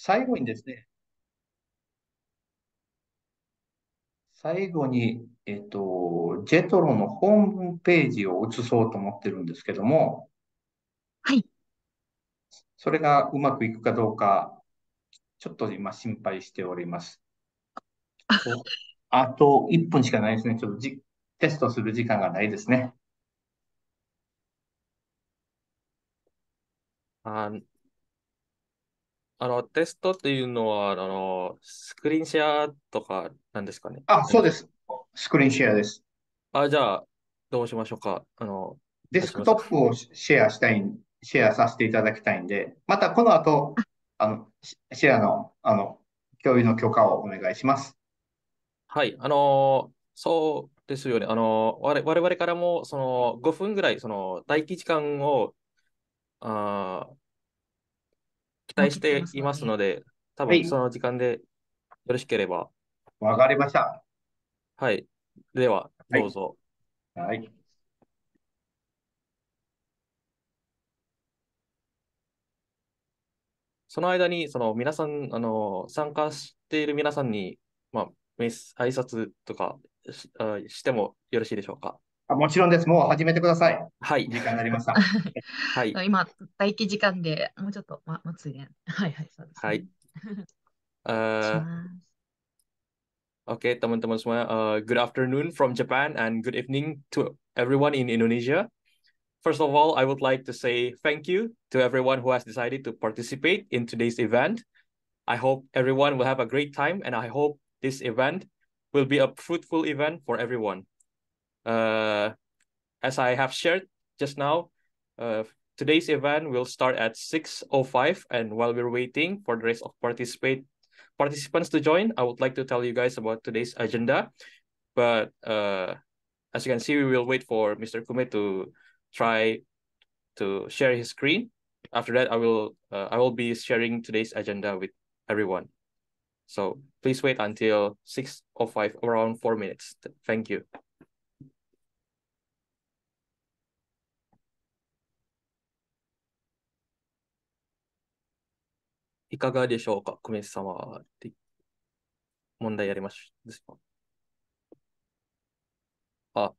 最後にですね、最後に、ジェトロのホームページを移そうと思ってるんですけども、はい。それがうまくいくかどうか、ちょっと今心配しております。おあと1分しかないですね。ちょっとテストする時間がないですね。あ、テストっていうのは、スクリーンシェアとかなんですかね。あ、何です。そうです。スクリーンシェアです。じゃあ、どうしましょうか。デスクトップをシェアさせていただきたいんで、またこの後、シェアの、共有の許可をお願いします。はい、そうですよね。我々からも、5分ぐらい、待機時間を、あ期待し設けてていますので。ますので、多はい。分その時間でよろしければ。わかりました。はい。では、はい。どうぞ。はい。その間に、皆さん、参加している皆さんに、まあ、挨拶とかしてもよろしいでしょうか。もちろんです。もう始めてください。はい。時間になりました。はい。今、待機時間でもうちょっと、待つね。はいはい、そうですね。はい。し Uh, ます。Oke, teman-teman semua, good afternoon from Japan and good evening to everyone in Indonesia. First of all, I would like to say thank you to everyone who has decided to participate in today's event. I hope everyone will have a great time, and I hope this event will be a fruitful event for everyone. Uh, as I have shared just now, today's event will start at 6:05, and while we're waiting for the rest of participants to join, I would like to tell you guys about today's agenda. But as you can see, we will wait for Mr. Kume to try to share his screen. After that, I will be sharing today's agenda with everyone. So please wait until 6:05, around 4 minutes. Thank you. いかがでしょうか、久米様。問題ありますですか。は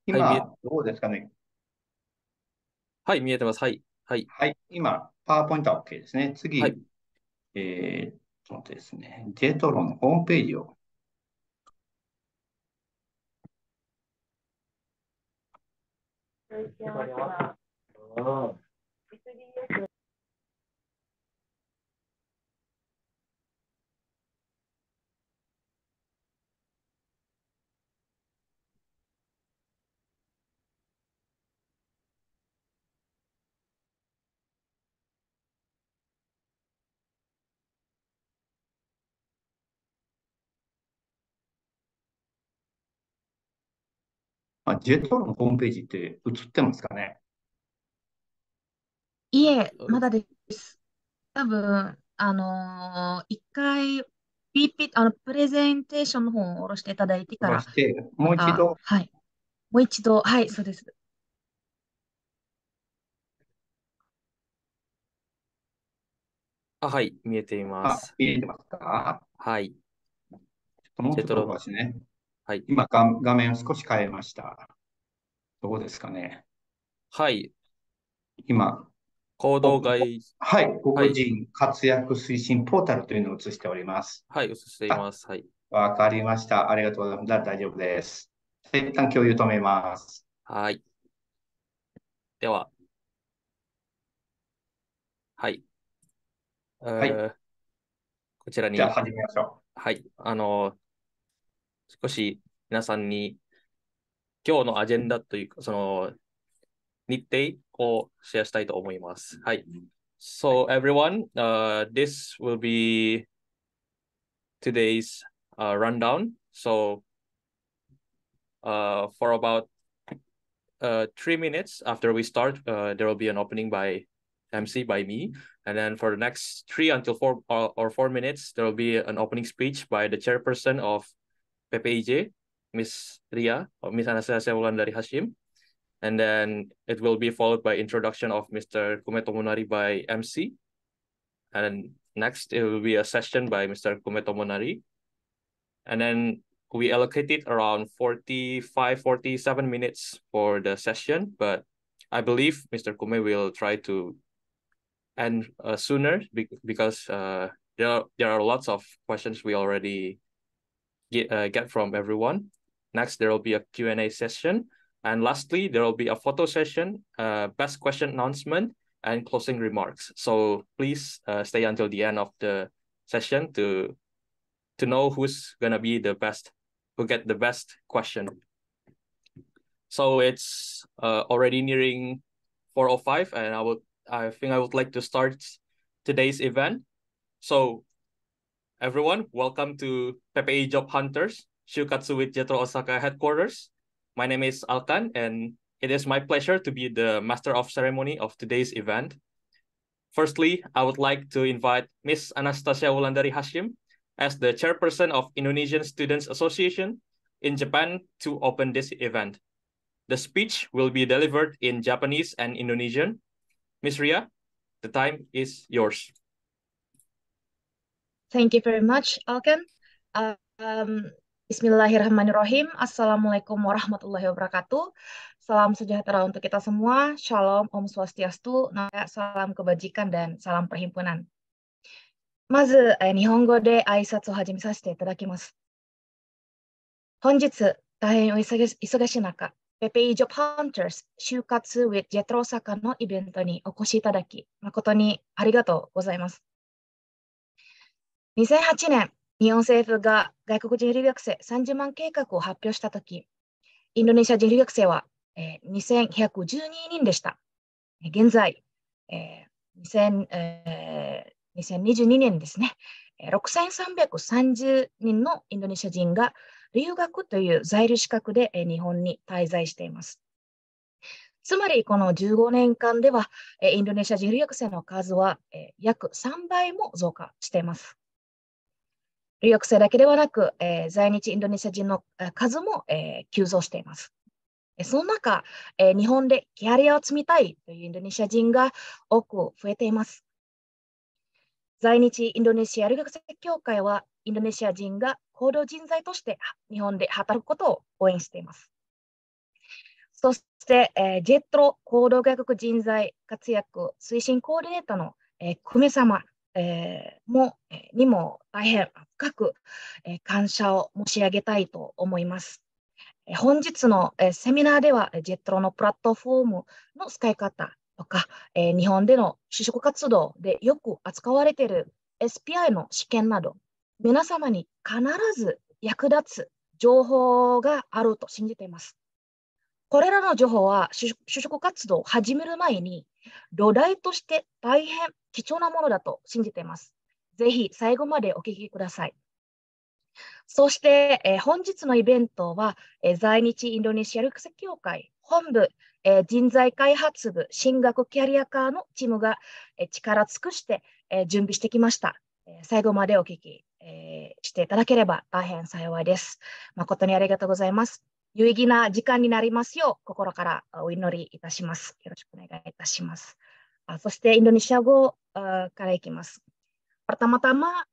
い、今、どうですかね。はい、見えてます。はい。はい。はい。今、パワーポイントは OK ですね。はい。次、ですね、ジェトロのホームページを。ジェトロのホームページって映ってますかね。いえ、まだです。多分、一回、プレゼンテーションの方を下ろしていただいてから、下ろして、また、もう一度、はい。もう一度、はい、そうです。はい、見えています。見えてますか。はい。もうちょっとジェトロの、ですね。はい。今画面を少し変えました。どうですかね。はい。今、行動外、はい、黒はい。人活躍推進ポータルというのを映しております。はい、映していあ、ます。はい。わかりました。ありがとうございます。大丈夫です。一旦共有止めます。はい。では、はい。はい。こちらに、じゃあ始めましょはい。少し皆さんに今日のアジェンダというか、日程をシェアしたいと思います。はい。う。はい。So everyone, this will be today's rundown. So for about 3 minutes after we start, there will be an opening by MC by me, and then for the next 3 or 4 minutes, there will be an opening speech by the chairperson of PPIJ, Miss Ria or Miss Anastasia Wulandari Hashim, and then it will be followed by introduction of Mr. Kumeto Munari by MC, and Next, it will be a session by Mr. Kume Tomonari. And then we allocated around 47 minutes for the session, but I believe Mr. Kume will try to end sooner because there are lots of questions we already get from everyone. Next, there will be a Q&A session. And lastly, there will be a photo session, best question announcement, and closing remarks. So please stay until the end of the session to know who's gonna be the best, who get the best question. So it's already nearing 4:05, and I think I would like to start today's event. So everyone, welcome to PPIJob Hunters, Shukatsu with JETRO Osaka Headquarters. My name is Alkan, and it is my pleasure to be the master of ceremony of today's event. Firstly, I would like to invite Ms. Anastasia Wulandari Hashim as the chairperson of Indonesian Students Association in Japan to open this event. The speech will be delivered in Japanese and Indonesian. Ms. Ria, the time is yours. Thank you very much, Alkan. Bismillahirrahmanirrahim. Assalamualaikum warahmatullahi wabarakatuh. Salam sejahtera untuk kita semua. Shalom, Om Swastiastu, salam kebajikan, dan salam perhimpunan. まず、日本語で挨拶を始めさせていただきます。本日、大変お忙しい中、PPIJob Hunters 就活 with JETRO Osaka のイベントにお越しいただき、誠にありがとうございます。2008年、日本政府が外国人留学生30万計画を発表したとき、インドネシア人留学生は2112人でした。現在、2022年ですね、6330人のインドネシア人が留学という在留資格で日本に滞在しています。つまり、この15年間では、インドネシア人留学生の数は約3倍も増加しています。留学生だけではなく、在日インドネシア人の数も急増しています。その中、日本でキャリアを積みたいというインドネシア人が多く増えています。在日インドネシア留学生協会は、インドネシア人が高度人材として日本で働くことを応援しています。そして、JETRO 高度外国人材活躍推進コーディネーターの久米様にも大変深く感謝を申し上げたいと思います。本日のセミナーでは JETRO のプラットフォームの使い方とか日本での就職活動でよく扱われている SPI の試験など皆様に必ず役立つ情報があると信じています。これらの情報は就職活動を始める前に土台として大変貴重なものだと信じています。ぜひ最後までお聞きください。そして、本日のイベントは、在日インドネシア留学生協会本部、人材開発部進学キャリア科のチームが、力尽くして、準備してきました。最後までお聞き、していただければ大変幸いです。誠にありがとうございます。有意義な時間になりますよう心からお祈りいたします。よろしくお願いいたします。そしてインドネシア語からいきます。Pertama-tama,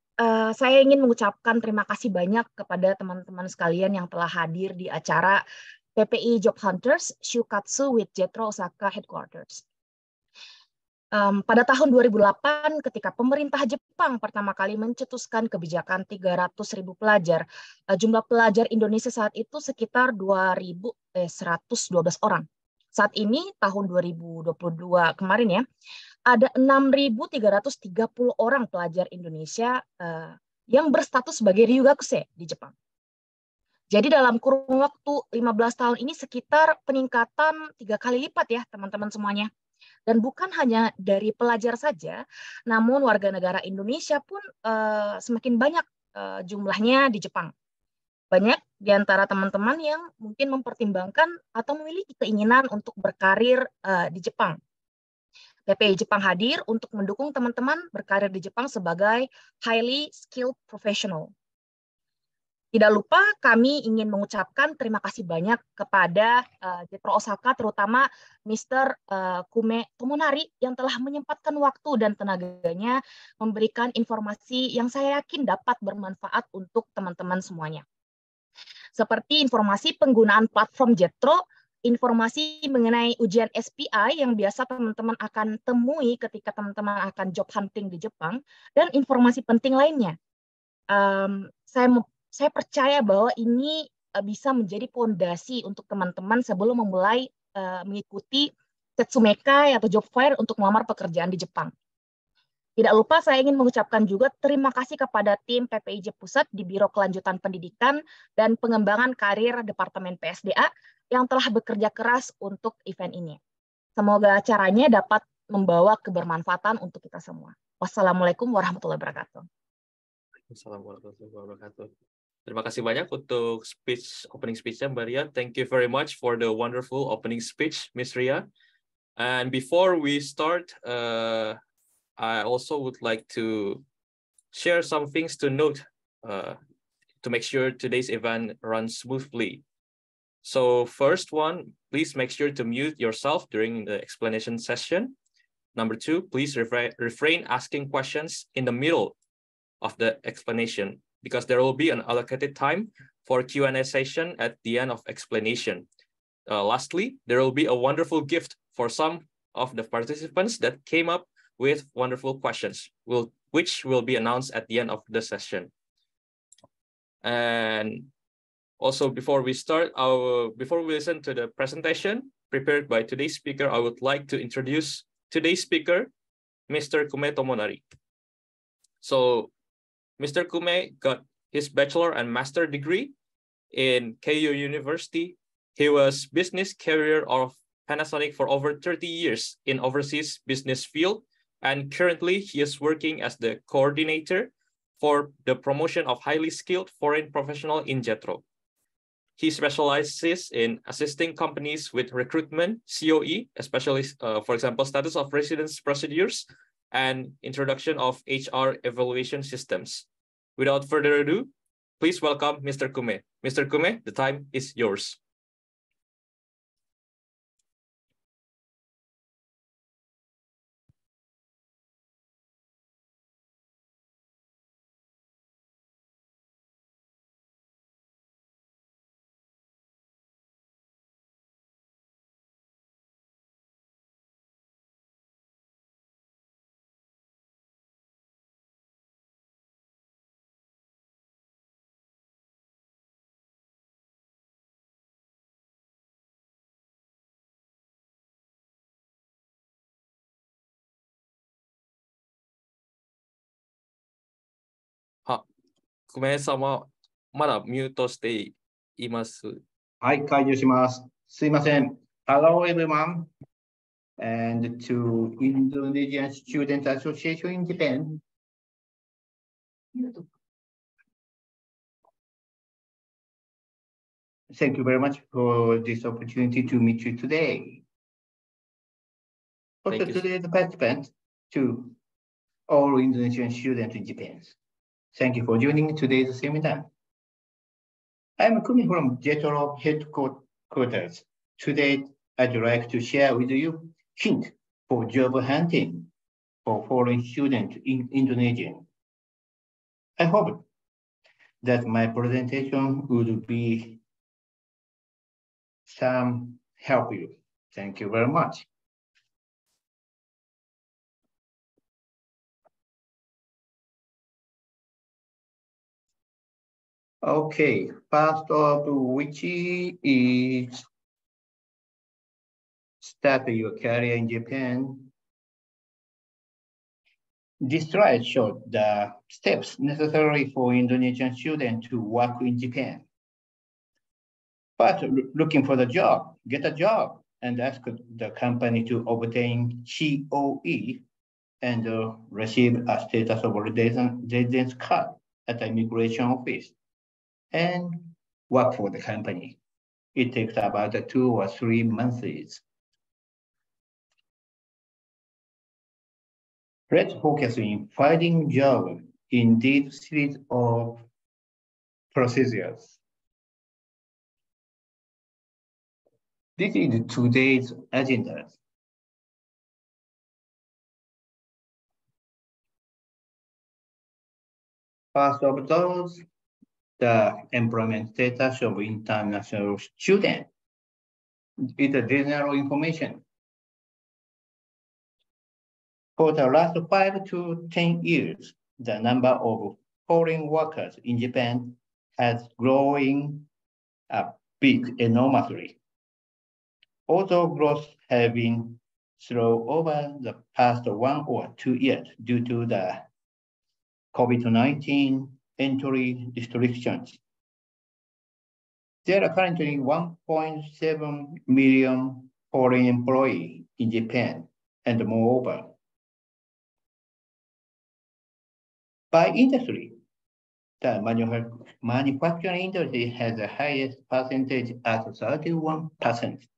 saya ingin mengucapkan terima kasih banyak kepada teman-teman sekalian yang telah hadir di acara PPIJob Hunters Shukatsu with JETRO Osaka Headquarters. Pada tahun 2008, ketika pemerintah Jepang pertama kali mencetuskan kebijakan 300.000 pelajar, jumlah pelajar Indonesia saat itu sekitar 2.112 orang. Saat ini, tahun 2022 kemarin ya, ada 6.330 orang pelajar Indonesia yang berstatus sebagai ryugakusei di Jepang. Jadi dalam kurun waktu 15 tahun ini sekitar peningkatan 3 kali lipat ya teman-teman semuanya. Dan bukan hanya dari pelajar saja, namun warga negara Indonesia pun semakin banyak jumlahnya di Jepang. Banyak di antara teman-teman yang mungkin mempertimbangkan atau memiliki keinginan untuk berkarir di Jepang. PPI Jepang hadir untuk mendukung teman-teman berkarir di Jepang sebagai highly skilled professional. Tidak lupa kami ingin mengucapkan terima kasih banyak kepada JETRO Osaka, terutama Mr. Kume Tomonari yang telah menyempatkan waktu dan tenaganya memberikan informasi yang saya yakin dapat bermanfaat untuk teman-teman semuanya. Seperti informasi penggunaan platform JETRO, informasi mengenai ujian SPI yang biasa teman-teman akan temui ketika teman-teman akan job hunting di Jepang, dan informasi penting lainnya. Saya percaya bahwa ini bisa menjadi fondasi untuk teman-teman sebelum memulai mengikuti Tetsumeikai atau job fair untuk melamar pekerjaan di Jepang. Tidak lupa saya ingin mengucapkan juga terima kasih kepada tim PPIJob Pusat di Biro Kelanjutan Pendidikan dan Pengembangan Karir Departemen PSDA yang telah bekerja keras untuk event ini. Semoga acaranya dapat membawa kebermanfaatan untuk kita semua. Wassalamualaikum warahmatullahi wabarakatuh. Assalamualaikum warahmatullahi wabarakatuh. Terima kasih banyak untuk opening speech-nya, Mbak Ria. Thank you very much for the wonderful opening speech, Miss Ria. And before we start, I also would like to share some things to note to make sure today's event runs smoothly. So first one, please make sure to mute yourself during the explanation session. Number two, please refrain asking questions in the middle of the explanation, because there will be an allocated time for Q&A session at the end of explanation. Lastly, there will be a wonderful gift for some of the participants that came up with wonderful questions, which will be announced at the end of the session. And also, before we listen to the presentation prepared by today's speaker, I would like to introduce today's speaker, Mr. Kume Tomonari. So, Mr. Kume got his bachelor and master degree in Keio University. He was business career of Panasonic for over 30 years in overseas business field, and currently he is working as the coordinator for the promotion of highly skilled foreign professional in JETRO. He specializes in assisting companies with recruitment, COE, especially, for example, status of residence procedures, and introduction of HR evaluation systems. Without further ado, please welcome Mr. Kume. Mr. Kume, the time is yours. Kume様、まだミュートしています。はい、解除します。すいません。Hello everyone, and to Indonesian Student Association in Japan. Thank you very much for this opportunity to meet you today. Also, today's participant to all Indonesian students in Japan. Thank you for joining today's seminar. I'm coming from JETRO Headquarters. Today, I'd like to share with you hint for job hunting for foreign students in Indonesia. I hope that my presentation would be some help you. Thank you very much. Okay, first of which is start your career in Japan. This slide shows the steps necessary for Indonesian students to work in Japan. First, looking for the job, get a job, and ask the company to obtain COE and receive a status of residence card at the immigration office, and work for the company. It takes about 2 or 3 months. Let's focus in finding job in this series of procedures. This is today's agenda. First of those, the employment status of international students. It's a general information. For the last 5 to 10 years, the number of foreign workers in Japan has growing enormously. Although growth has been slow over the past 1 or 2 years due to the COVID-19 entry restrictions. There are currently 1.7 million foreign employees in Japan, and moreover, by industry, the manufacturing industry has the highest percentage at 31%,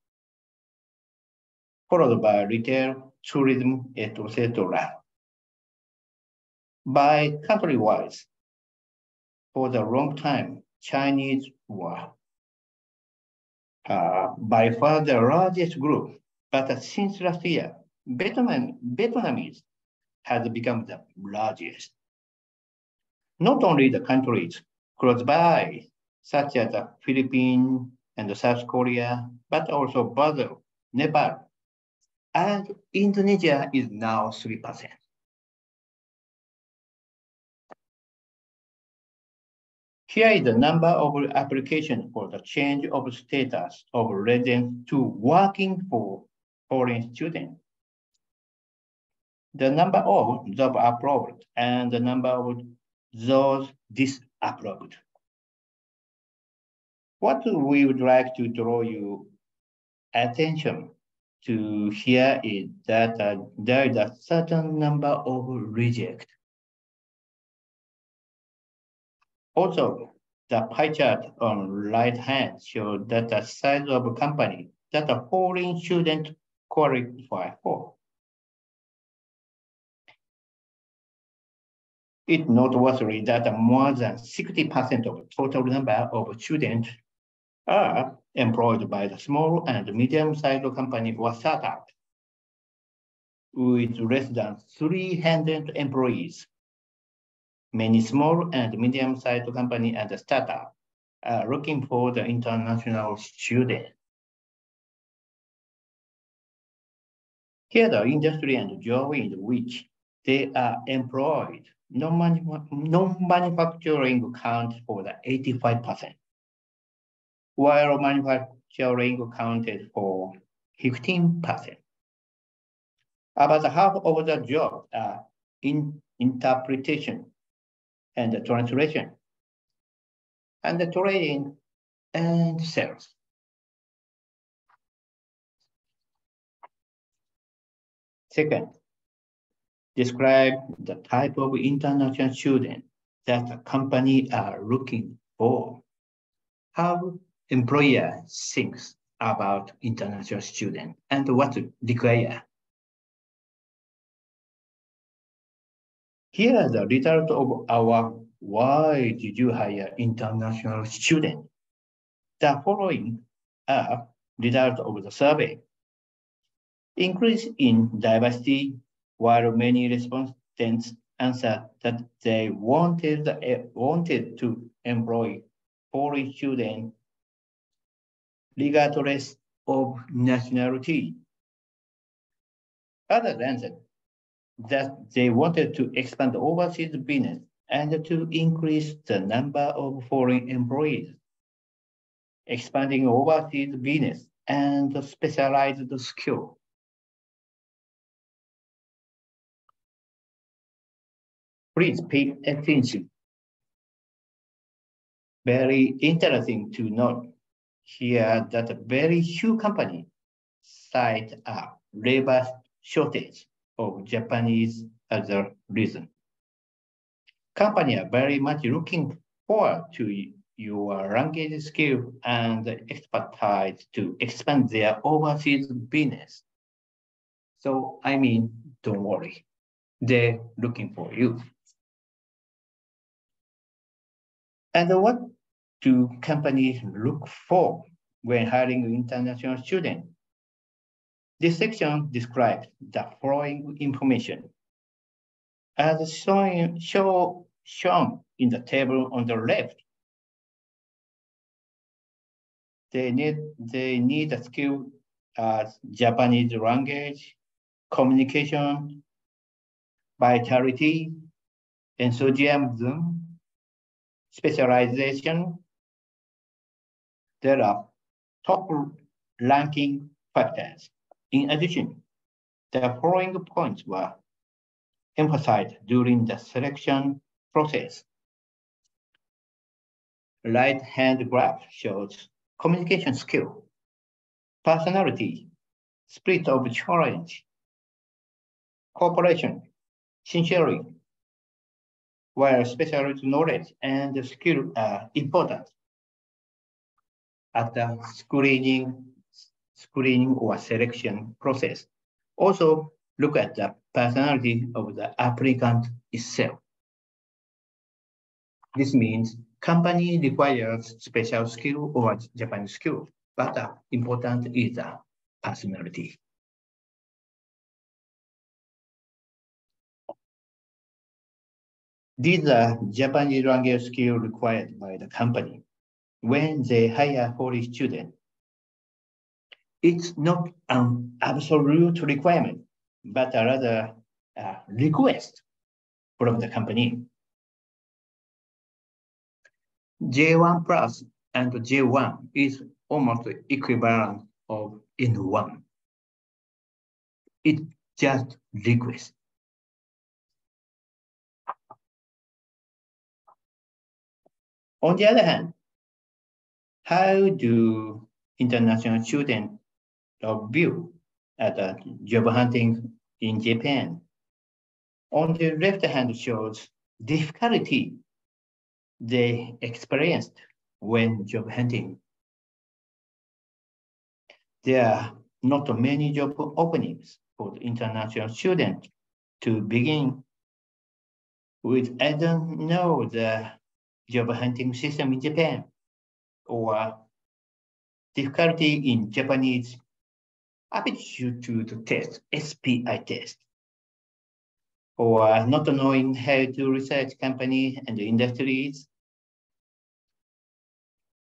followed by retail, tourism, etc. By country-wise, for the long time, Chinese were by far the largest group, but since last year, Vietnamese has become the largest. Not only the countries close by, such as the Philippines and South Korea, but also Brazil, Nepal, and Indonesia is now 3%. Here is the number of applications for the change of status of residence to working for foreign students. The number of those approved and the number of those disapproved. What we would like to draw your attention to here is that there is a certain number of rejects. Also, the pie chart on right hand shows that the size of a company that a foreign student qualify for. It's noteworthy that more than 60% of the total number of students are employed by the small and medium-sized company or startup with less than 300 employees. Many small and medium-sized companies and startups are looking for the international student. Here the industry and job in which they are employed. Non-manufacturing accounts for the 85%, while manufacturing accounted for 15%. About half of the jobs are in interpretation and translation, and the trading and sales. Second, describe the type of international student that a company are looking for. How employer thinks about international student and what to require. Here are the result of our why did you hire international student? The following are results of the survey. Increase in diversity, while many respondents answered that they wanted to employ foreign students regardless of nationality. Others answered that they wanted to expand overseas business and to increase the number of foreign employees, expanding overseas business and specialized skill. Please pay attention. Very interesting to note here that very few companies cite a labor shortage of Japanese as a reason. Companies are very much looking forward to your language skill and expertise to expand their overseas business. So, don't worry. They're looking for you. And what do companies look for when hiring international students? This section describes the following information. As shown in the table on the left, they need a skill as Japanese language, communication, vitality, enthusiasm, specialization. There are top ranking factors. In addition, the following points were emphasized during the selection process. Right-hand graph shows communication skill, personality, spirit of challenge, cooperation, sincerity, where specialist knowledge and skill are important. At the screening or selection process, also look at the personality of the applicant itself. This means company requires special skill or Japanese skill, but important is the personality. These are Japanese language skills required by the company when they hire foreign students. It's not an absolute requirement, but rather a request from the company. J1 plus and J1 is almost equivalent of N1. It's just request. On the other hand, how do international students view at job hunting in Japan? On the left hand shows difficulty they experienced when job hunting. There are not many job openings for the international students to begin with. I don't know the job hunting system in Japan, or difficulty in Japanese aptitude test, SPI test, or not knowing how to research companies and industries.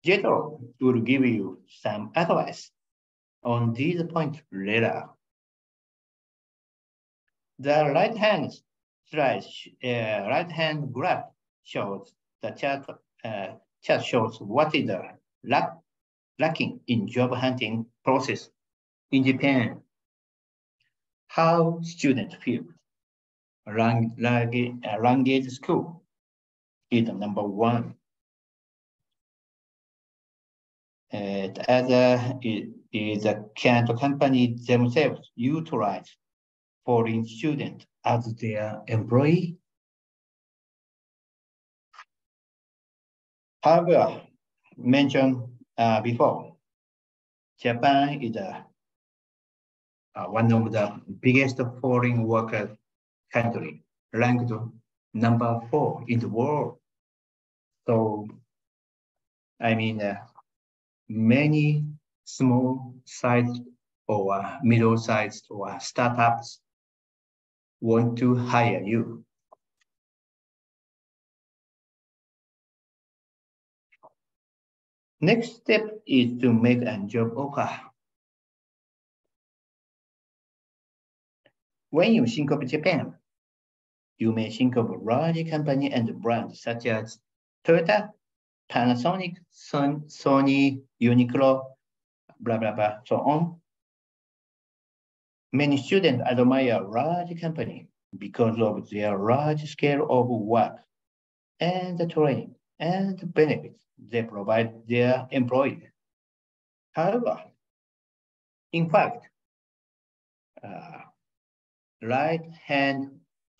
JETRO will give you some advice on these points later. The right-hand graph shows the chart shows what is the lacking in job hunting process in Japan. How students feel. Language school is the number one. The other is can the company themselves utilize foreign students as their employee? However, mentioned before, Japan is one of the biggest foreign worker country, ranked number 4 in the world. So, I mean, many small-sized or middle-sized or startups want to hire you. Next step is to make a job offer. When you think of Japan, you may think of large companies and brands such as Toyota, Panasonic, Sony, Uniqlo, blah, blah, blah, so on. Many students admire large companies because of their large scale of work and the training and the benefits they provide their employees. However, in fact, right-hand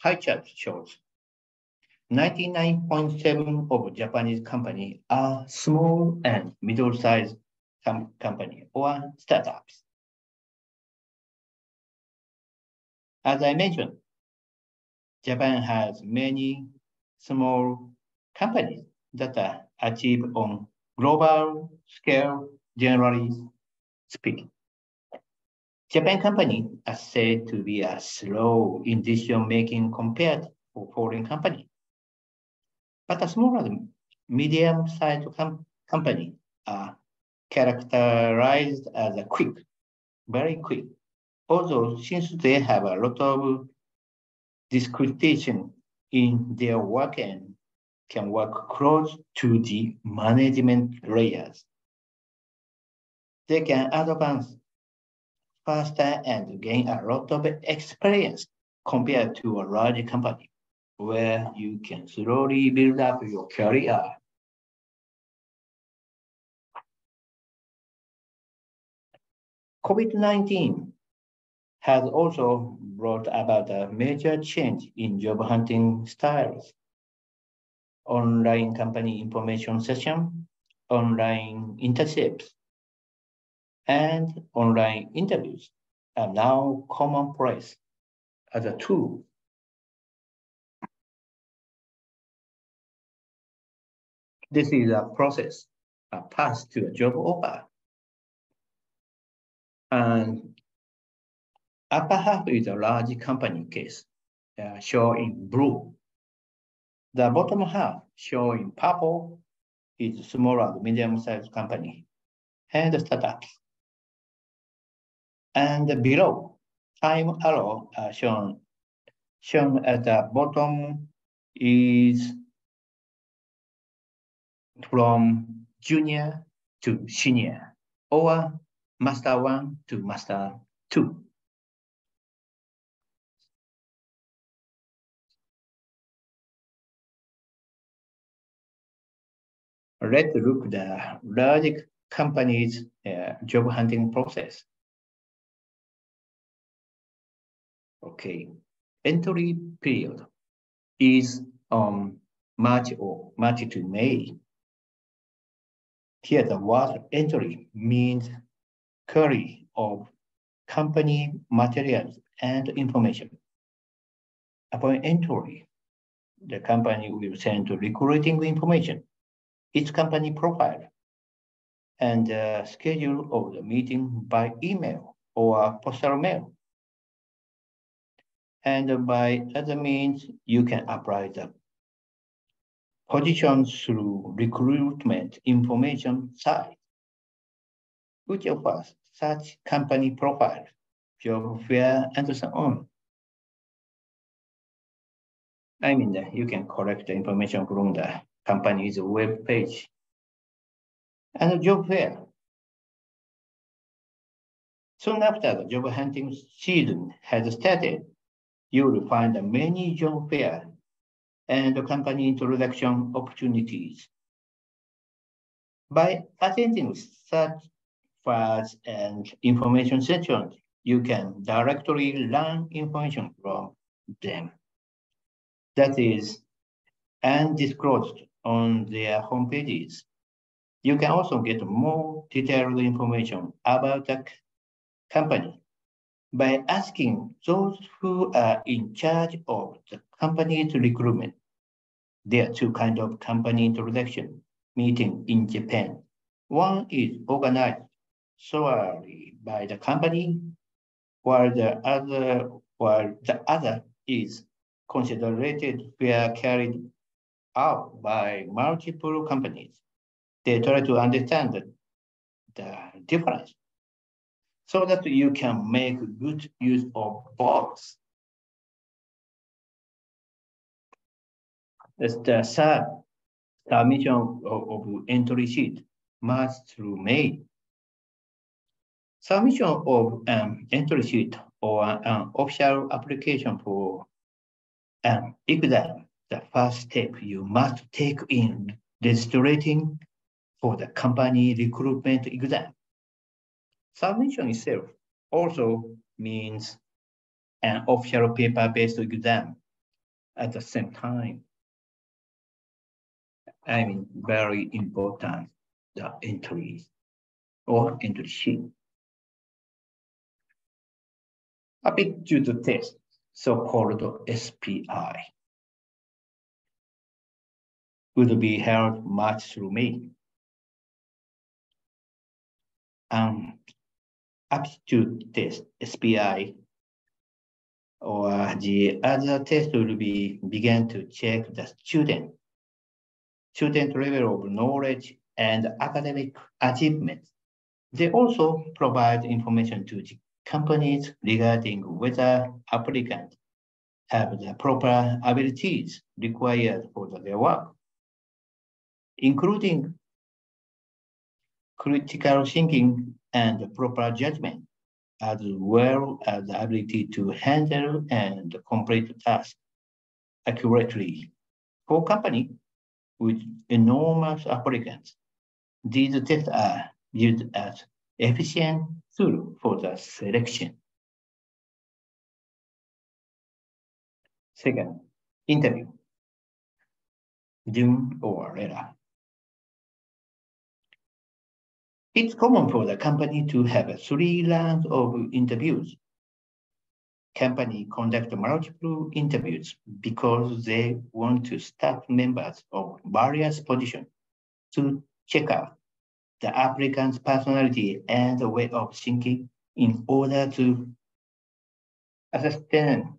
pie chart shows 99.7% of Japanese companies are small and middle-sized companies or startups. As I mentioned, Japan has many small companies that are achieved on global scale, generally speaking. Japan company are said to be slow in decision-making compared to foreign company. But a smaller, medium-sized company are characterized as a quick, very quick. Although since they have a lot of discretion in their work and can work close to the management layers, they can advance faster and gain a lot of experience compared to a large company where you can slowly build up your career. COVID-19 has also brought about a major change in job hunting styles. Online company information session, online internships, and online interviews are now commonplace as a tool. This is a process, a path to a job offer. And upper half is a large company case, shown in blue. The bottom half, shown in purple, is smaller, medium-sized company and startups. And below, time arrow shown at the bottom is from junior to senior, or master 1 to master 2. Let's look at the large companies' job hunting process. Okay, entry period is March to May. Here, the word entry means query of company materials and information. Upon entry, the company will send recruiting information, its company profile, and the schedule of the meeting by email or postal mail. And by other means, you can apply the positions through recruitment information site, which offers such company profile, job fair, and so on. I mean, you can collect the information from the company's web page. And the job fair. Soon after the job hunting season has started, you will find many job fairs and company introduction opportunities. By attending such fairs and information sessions, you can directly learn information from them that is undisclosed on their homepages. You can also get more detailed information about the company by asking those who are in charge of the company's recruitment. There are two kinds of company introduction meeting in Japan. One is organized solely by the company, while the other is considered fair carried out by multiple companies. They try to understand the difference so that you can make good use of both. That's the third submission of entry sheet, March through May. Submission of an entry sheet or an official application for an exam, the first step you must take in registering for the company recruitment exam. Submission itself also means an official paper-based exam at the same time. I mean, very important, the entries or entry sheet. Aptitude test, so-called SPI, will be held March through May. an aptitude test, SPI, or the other test will be began to check the student level of knowledge and academic achievement. They also provide information to the companies regarding whether applicants have the proper abilities required for their work, including critical thinking and proper judgment, as well as the ability to handle and complete tasks accurately. For companies with enormous applicants, these tests are used as efficient tool for the selection. Second, interview. Zoom or letter. It's common for the company to have 3 rounds of interviews. Company conduct multiple interviews because they want to staff members of various positions to check out the applicant's personality and way of thinking in order to ascertain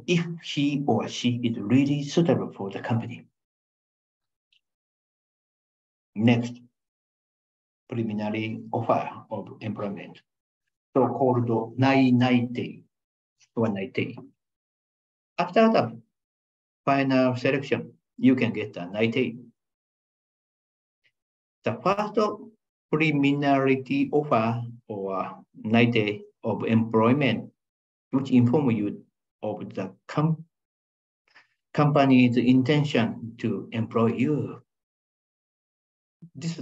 if he or she is really suitable for the company. Next, preliminary offer of employment, so-called naite or naite. After the final selection, you can get a naite. The first preliminary offer or naite of employment, which inform you of the company's intention to employ you. This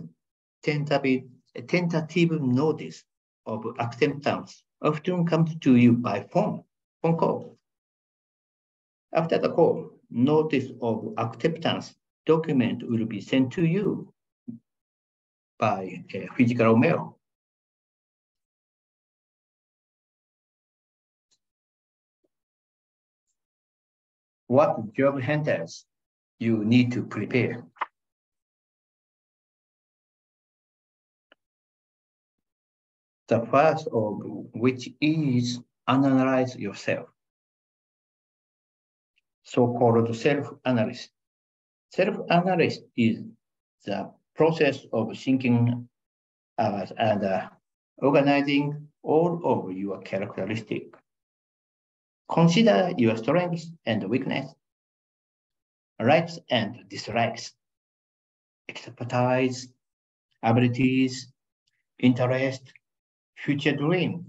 tentative notice of acceptance often comes to you by phone call. After the call, notice of acceptance document will be sent to you by physical mail. What job hunters you need to prepare? The first of which is analyze yourself, so-called self-analysis. Self-analysis is the process of thinking and organizing all of your characteristics. Consider your strengths and weaknesses, likes and dislikes, expertise, abilities, interests, future dreams,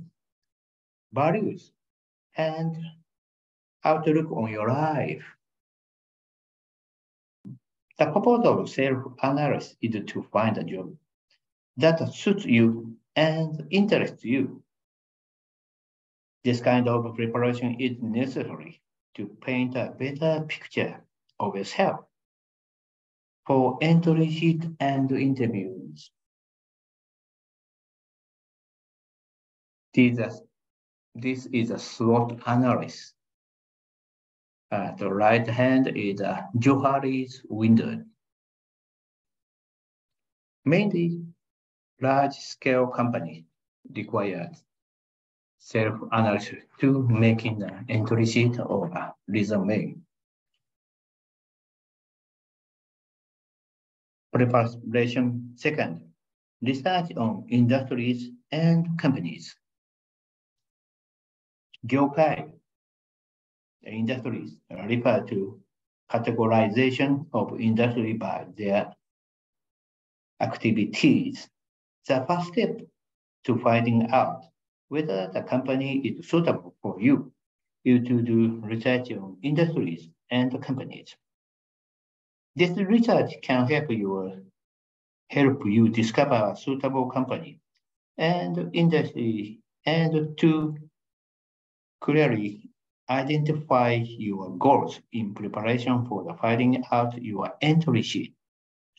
values, and outlook on your life. The purpose of self-analysis is to find a job that suits you and interests you. This kind of preparation is necessary to paint a better picture of yourself for entry sheet and interviews. This is a SWOT analysis. At the right hand is a Johari's window. Mainly, large-scale companies require self-analysis to making an entry sheet or a resume. Preparation second, research on industries and companies. Gyokai, industries refer to categorization of industry by their activities. The first step to finding out whether the company is suitable for you is to do research on industries and companies. This research can help you discover a suitable company and industry and to clearly identify your goals in preparation for the finding out your entry sheet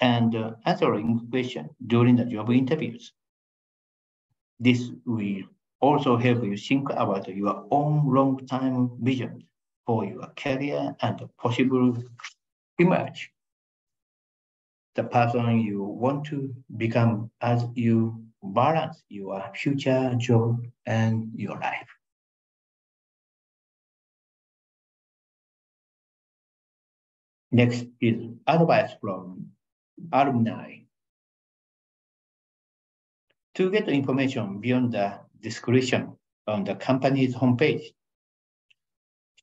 and answering questions during the job interviews. This will also help you think about your own long-term vision for your career and possible image. the person you want to become as you balance your future job and your life. Next is advice from alumni. To get information beyond the description on the company's homepage,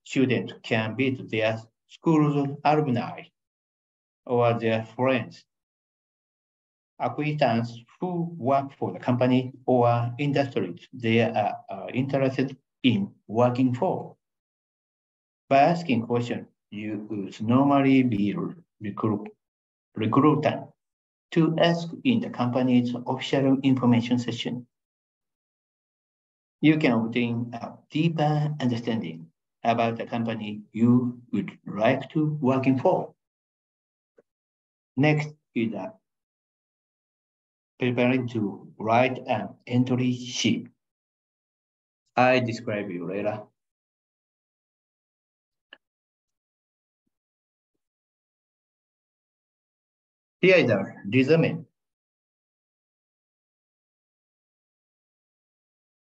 students can visit their school's alumni or their friends, acquaintances who work for the company or industries they are interested in working for. By asking questions, you would normally be recruited to ask in the company's official information session. You can obtain a deeper understanding about the company you would like to working for. Next is preparing to write an entry sheet. I describe you later. Here is a resume.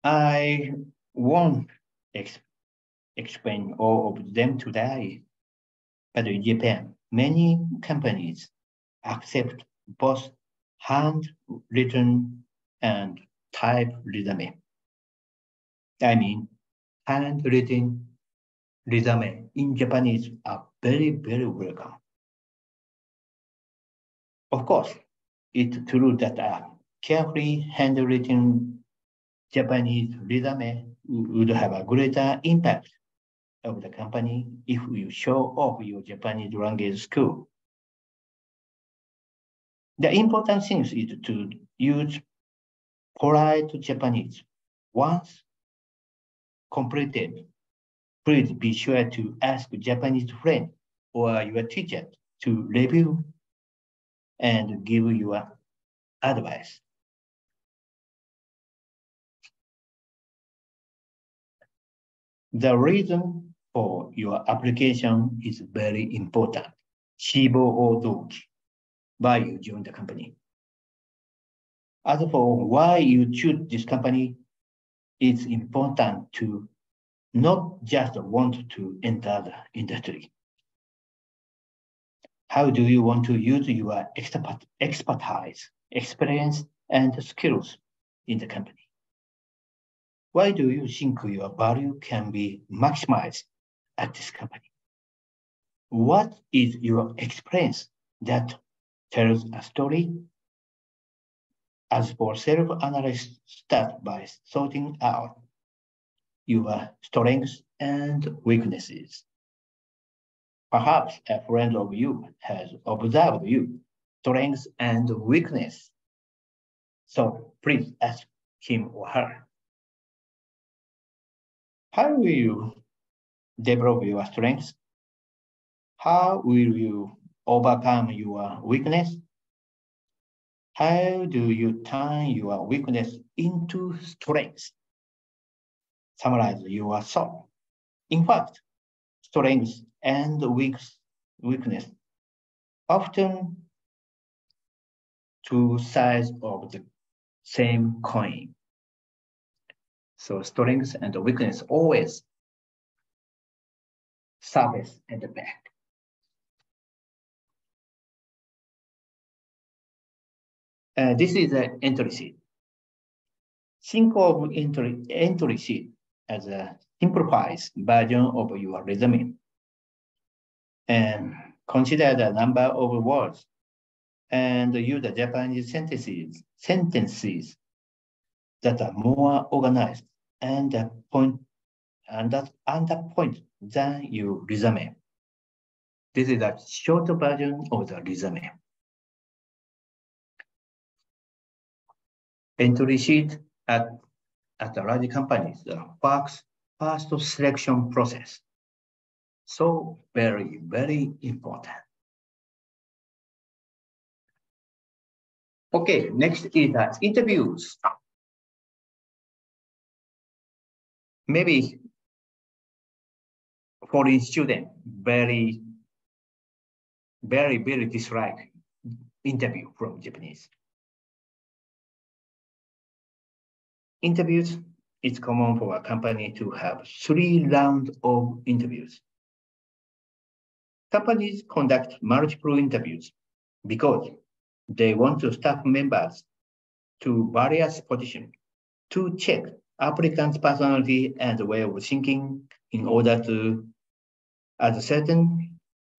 I won't explain all of them today, but in Japan, many companies accept both handwritten and typed resume. I mean, handwritten resume in Japanese are very, very welcome. Of course, it's true that a carefully handwritten Japanese resume would have a greater impact of the company if you show off your Japanese language skill. The important thing is to use polite Japanese. Once completed, please be sure to ask Japanese friend or your teacher to review and give you advice. The reason for your application is very important. 志望動機 why you join the company. As for why you choose this company, it's important to not just want to enter the industry. How do you want to use your expertise, experience, and skills in the company? Why do you think your value can be maximized at this company? What is your experience that tells a story? As for self-analysis, start by sorting out your strengths and weaknesses. Perhaps a friend of you has observed your strengths and weaknesses. So please ask him or her. How will you develop your strengths? How will you overcome your weakness? How do you turn your weakness into strength? Summarize your thought. In fact, strengths and weakness often two sides of the same coin. So strengths and weakness always surface and the back. This is an entry sheet. Think of entry sheet as a simplified version of your resume. And consider the number of words and use the Japanese sentences that are more organized and the point than your resume. This is a short version of the resume. Entry sheet at a large companies works first selection process. So very, very important. Okay, next is the interviews. Maybe foreign student very dislike interview from Japanese. Interviews, it's common for a company to have 3 rounds of interviews. Companies conduct multiple interviews because they want to staff members to various positions to check applicant's personality and way of thinking in order to ascertain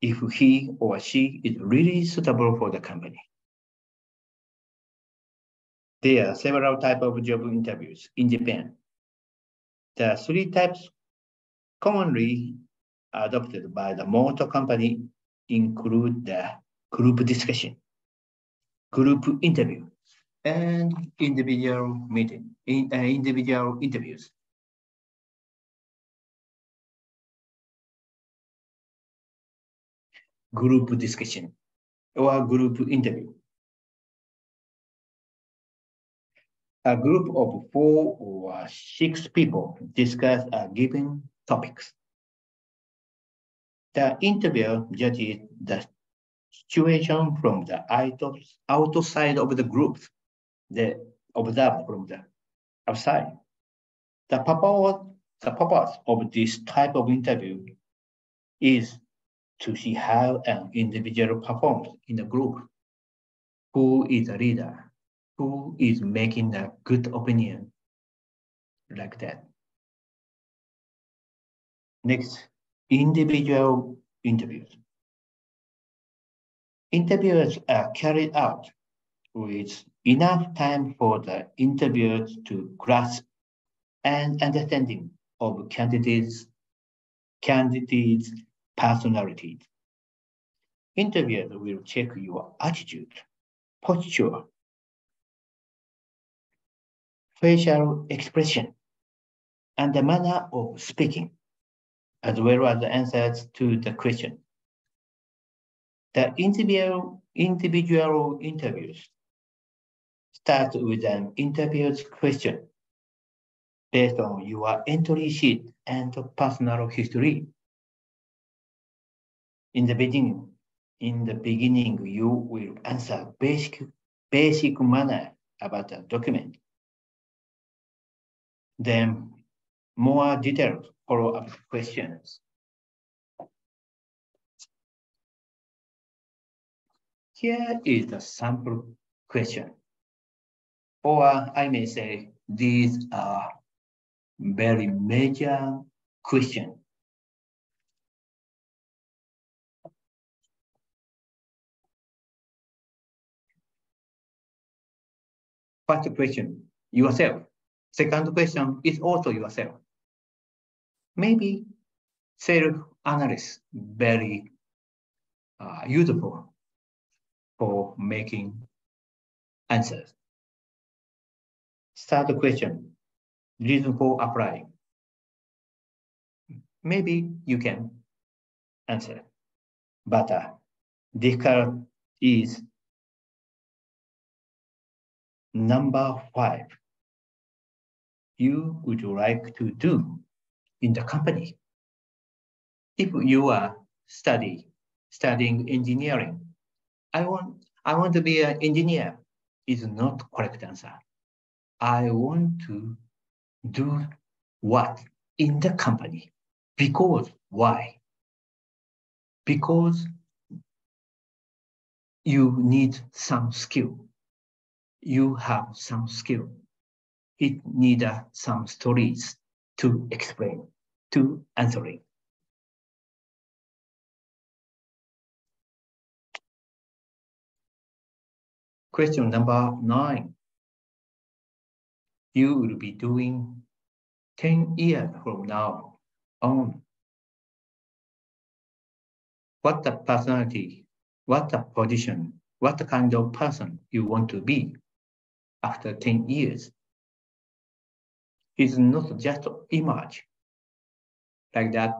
if he or she is really suitable for the company. There are several types of job interviews in Japan. The 3 types commonly adopted by the motor company include the group discussion, group interview, and individual interviews. Group discussion or group interview. A group of 4 or 6 people discuss a given topics. The interviewer judges the situation from the outside of the group, they observe from the outside. The purpose of this type of interview is to see how an individual performs in a group, who is a leader, who is making a good opinion, like that. Next, individual interviews. Interviews are carried out with enough time for the interviewers to grasp an understanding of candidates' personalities. Interviewers will check your attitude, posture, facial expression, and the manner of speaking, as well as the answers to the question. The individual interviews start with an interview's question based on your entry sheet and personal history. In the beginning, you will answer basic manner about the document. Then more detailed follow-up questions. Here is the sample question. Or I may say these are very major questions. First question, yourself. Second question is also yourself. Maybe self-analysis, very useful for making answers. Third question, reason for applying. Maybe you can answer, but difficult is number 5. You would like to do in the company. If you are studying engineering, I want to be an engineer is not correct answer. I want to do what in the company. Because why? Because you need some skill. You have some skill. It needs some stories to explain, to answering. Question number 9. You will be doing 10 years from now on. What the personality, what the position, what the kind of person you want to be after 10 years. It's not just image. Like that,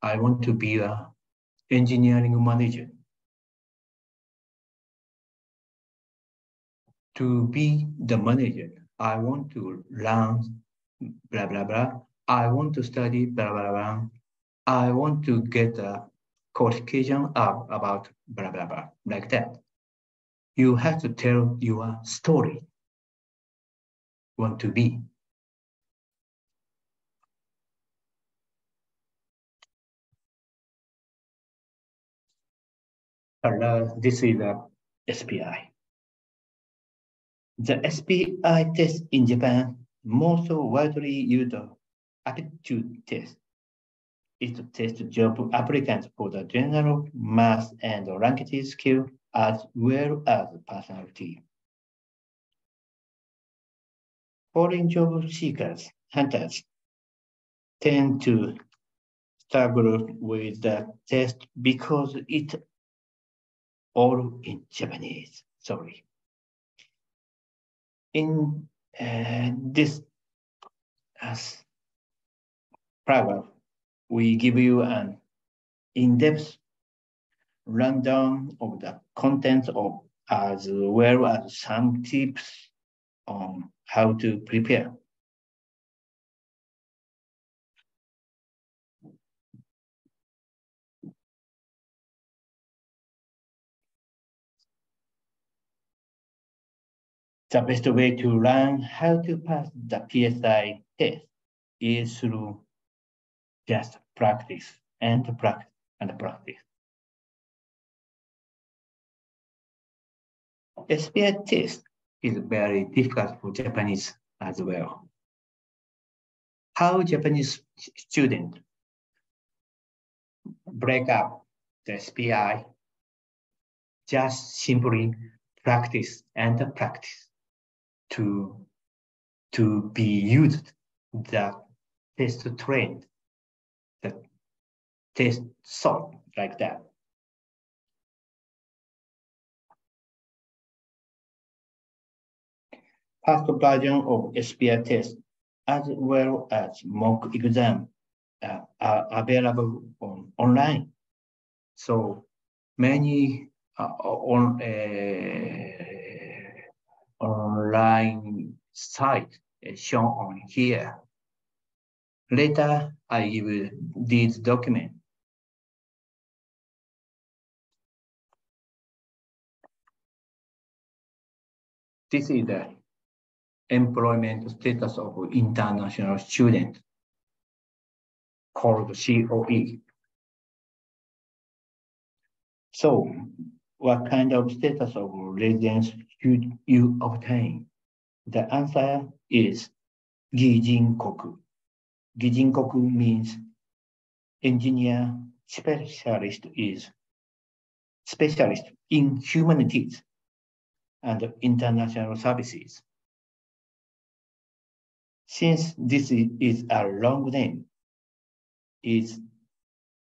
I want to be an engineering manager. To be the manager, I want to learn blah, blah, blah. I want to study blah, blah, blah. I want to get a qualification about blah, blah, blah, like that. You have to tell your story. Want to be. This is the SPI. The SPI test in Japan, most widely used aptitude test, is to test job applicants for the general math and language skill as well as personality. Foreign job seekers, hunters, tend to struggle with the test because it's all in Japanese. Sorry. In this paragraph, we give you an in-depth rundown of the content of as well as some tips on how to prepare. The best way to learn how to pass the PSI test is through just practice and practice and practice. SPI test is very difficult for Japanese as well. How Japanese students break up the SPI, just simply practice and practice to be used the test trained, the test solved like that. Past version of SPI test as well as mock exam are available online. So many online sites shown on here. Later, I give these documents. This is the employment status of international student called COE. So, what kind of status of residence should you obtain? The answer is Gijinkoku. Gijinkoku means engineer specialist in humanities and international services. Since this is a long name, it's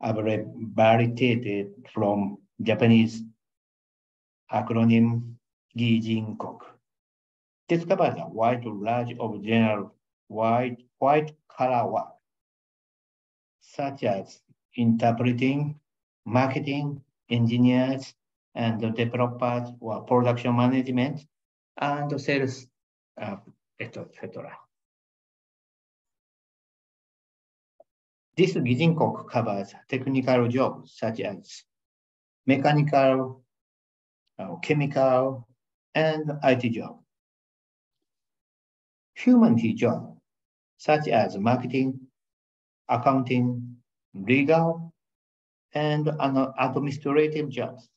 abbreviated from Japanese acronym Gijinkoku. This covers a wide range of general white-collar work, such as interpreting, marketing, engineers, and developers or production management, and sales, etc. This Gijinkoku covers technical jobs such as mechanical, chemical, and IT jobs. Humanity jobs such as marketing, accounting, legal, and administrative jobs.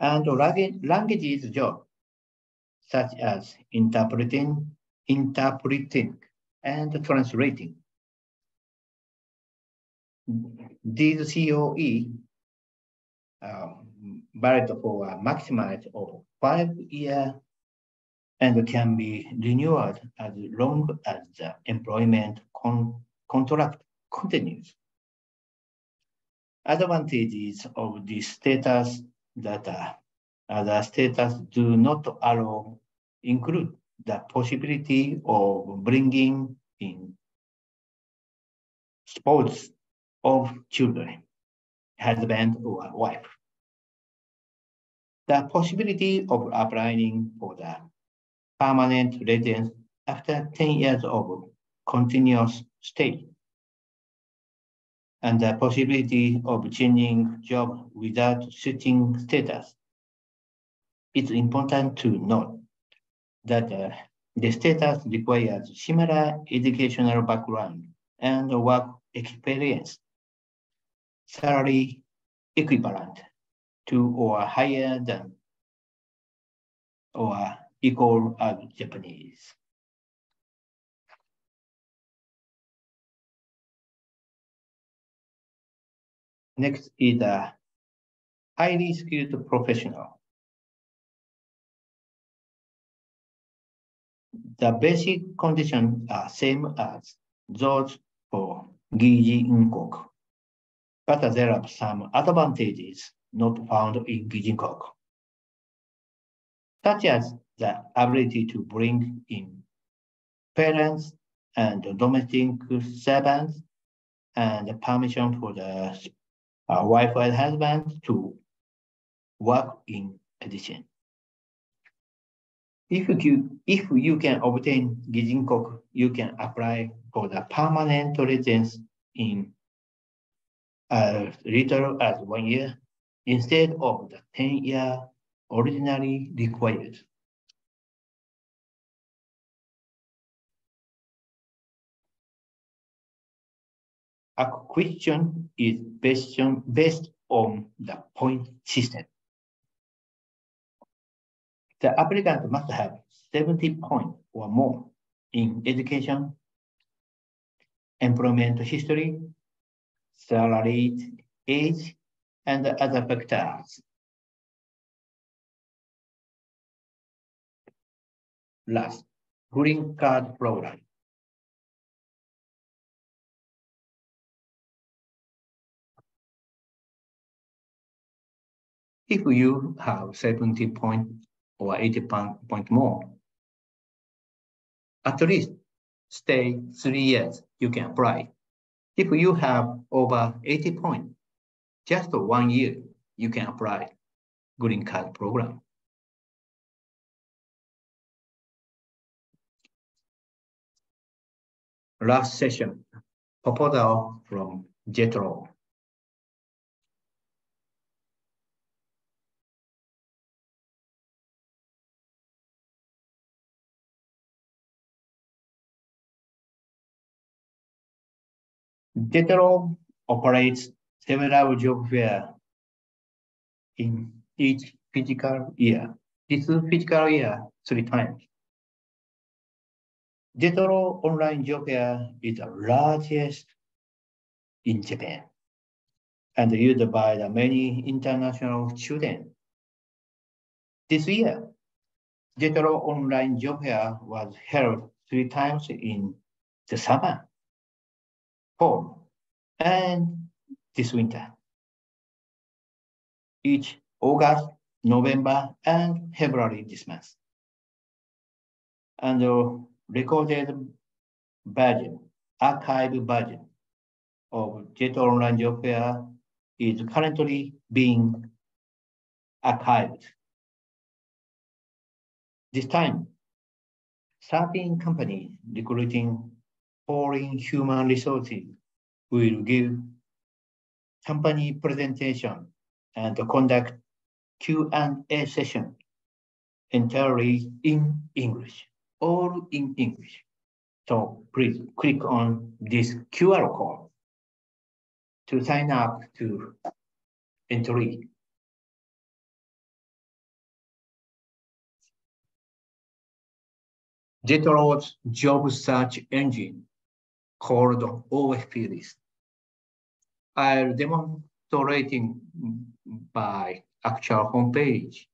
And languages jobs such as interpreting, and translating. These COE valid for a maximum of 5 years and can be renewed as long as the employment contract continues. Advantages of this status that other status do not allow include the possibility of bringing in spouses of children, husband or wife. The possibility of applying for the permanent residence after 10 years of continuous stay, and the possibility of changing job without switching status it's important to note that the status requires similar educational background and work experience, salary equivalent to or higher than or equal as Japanese. Next is a highly skilled professional. The basic conditions are same as those for Giji Inkoku, but there are some advantages not found in Giji Inkoku, such as the ability to bring in parents and domestic servants and permission for the wife and husband to work in addition. If you can obtain Gijinkoku, you can apply for the permanent residence in as little as 1 year instead of the 10-year originally required. Acquisition is based on the point system. The applicant must have 70 points or more in education, employment history, salary, age, and other factors. Last, green card program. If you have 70 points or 80 points more, at least stay 3 years, you can apply. If you have over 80 points, just 1 year, you can apply green card program. Last session, proposal from JETRO. JETRO operates several job fairs in each fiscal year. This fiscal year, 3 times. JETRO online job fair is the largest in Japan and used by the many international students. This year, JETRO online job fair was held 3 times in the summer, fall, and this winter. Each August, November, and February this month. And the recorded version, archive version of JETRO online job fair is currently being archived. This time, 13 companies recruiting foreign human resources will give company presentation and conduct Q&A session entirely in English, all in English. So please click on this QR code to sign up to entry. JETRO's job search engine called OFP list. I'll demonstrating by actual homepage.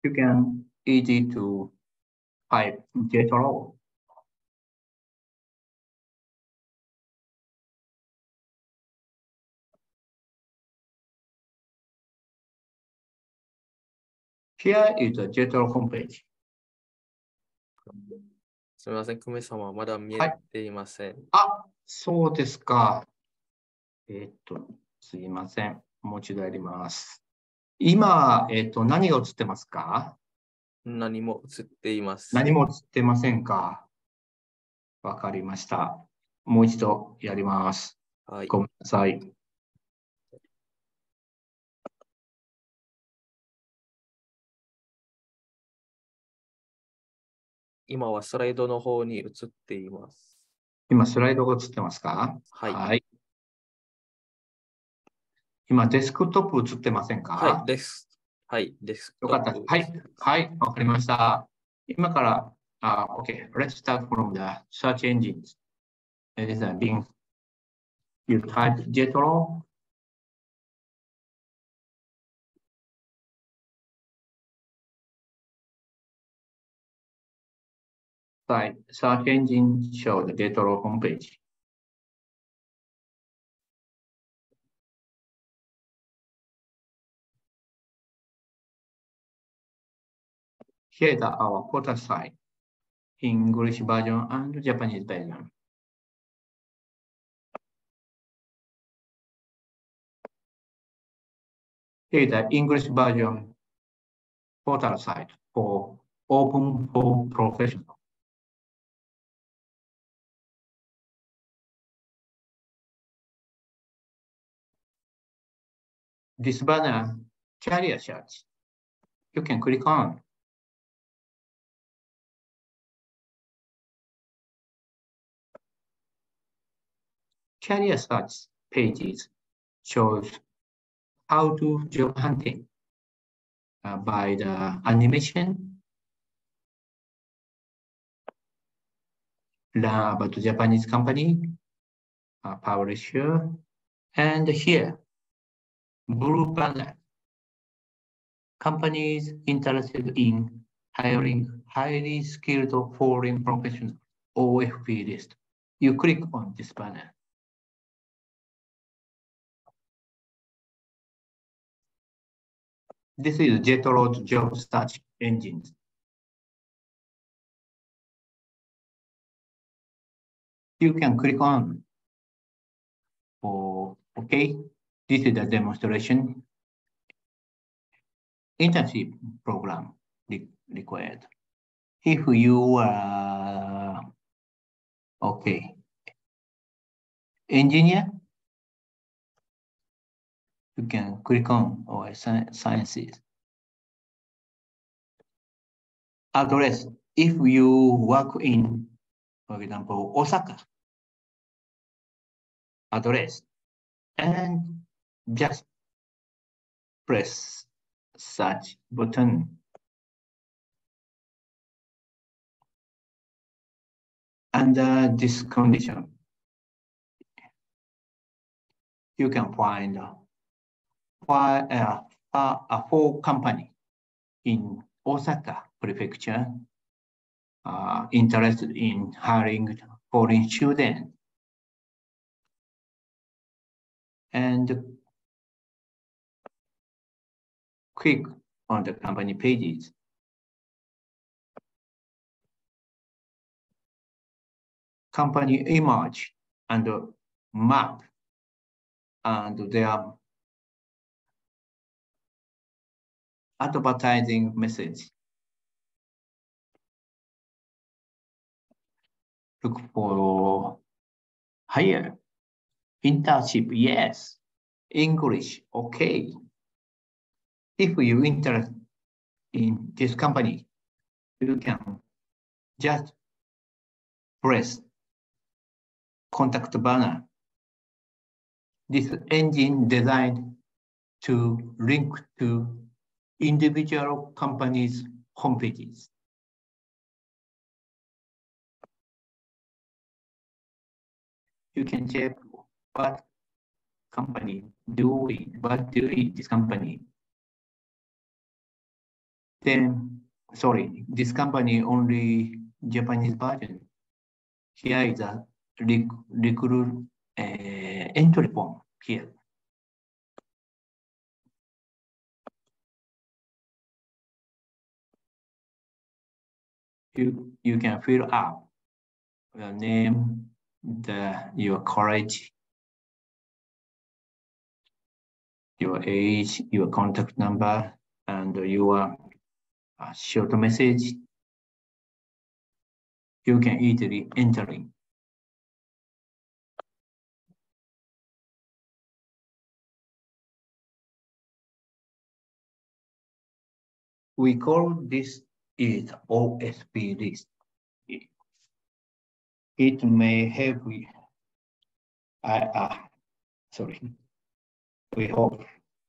You can easy to type JETRO. Here is the JETRO homepage. すみません、久米様、まだ見えていません。あ、そうですか。すいません。もう一度やります。今、何が映ってますか？何も映っています。何も映ってませんか？わかりました。もう一度やります。はい。ごめんなさい。今はスライドの方に映っています。今、スライドが映ってますか？はい。はい。今、デスクトップ映ってませんか？はい、です。はい、デスクよかった。トップ。はい。はい。わかりました。今から、OK. Let's start from the search engines. It is being, you type JETRO. Search engine show the JETRO homepage. Here is our portal site, English version and Japanese version. Here is the English version portal site for open for professional. This banner, career search, you can click on. Career search pages shows how to job hunting by the animation, learn about the Japanese company, publisher, and here, berupa, companies interested in hiring highly skilled foreign professionals, OFP list. You click on this banner. This is JETRO's job search engine. You can click on. Okay, this is the demonstration. Internship program required. If you are, okay, engineer, you can click on or sciences. Address, if you work in, for example, Osaka, address, and just press search button. Under this condition, you can find a full company in Osaka Prefecture interested in hiring foreign students. And click on the company pages. Company image and map and their advertising message. Look for hire, internship, yes, English, okay. If you're interested in this company, you can just press contact banner. This engine designed to link to individual companies' homepages. You can check what company doing, what doing this company. Then, sorry, this company only Japanese version. Here is a recruit entry form here. You can fill out your name, your college, your age, your contact number, and your short message. You can easily enter in. We call this is OSP list. It may help you. Sorry. We hope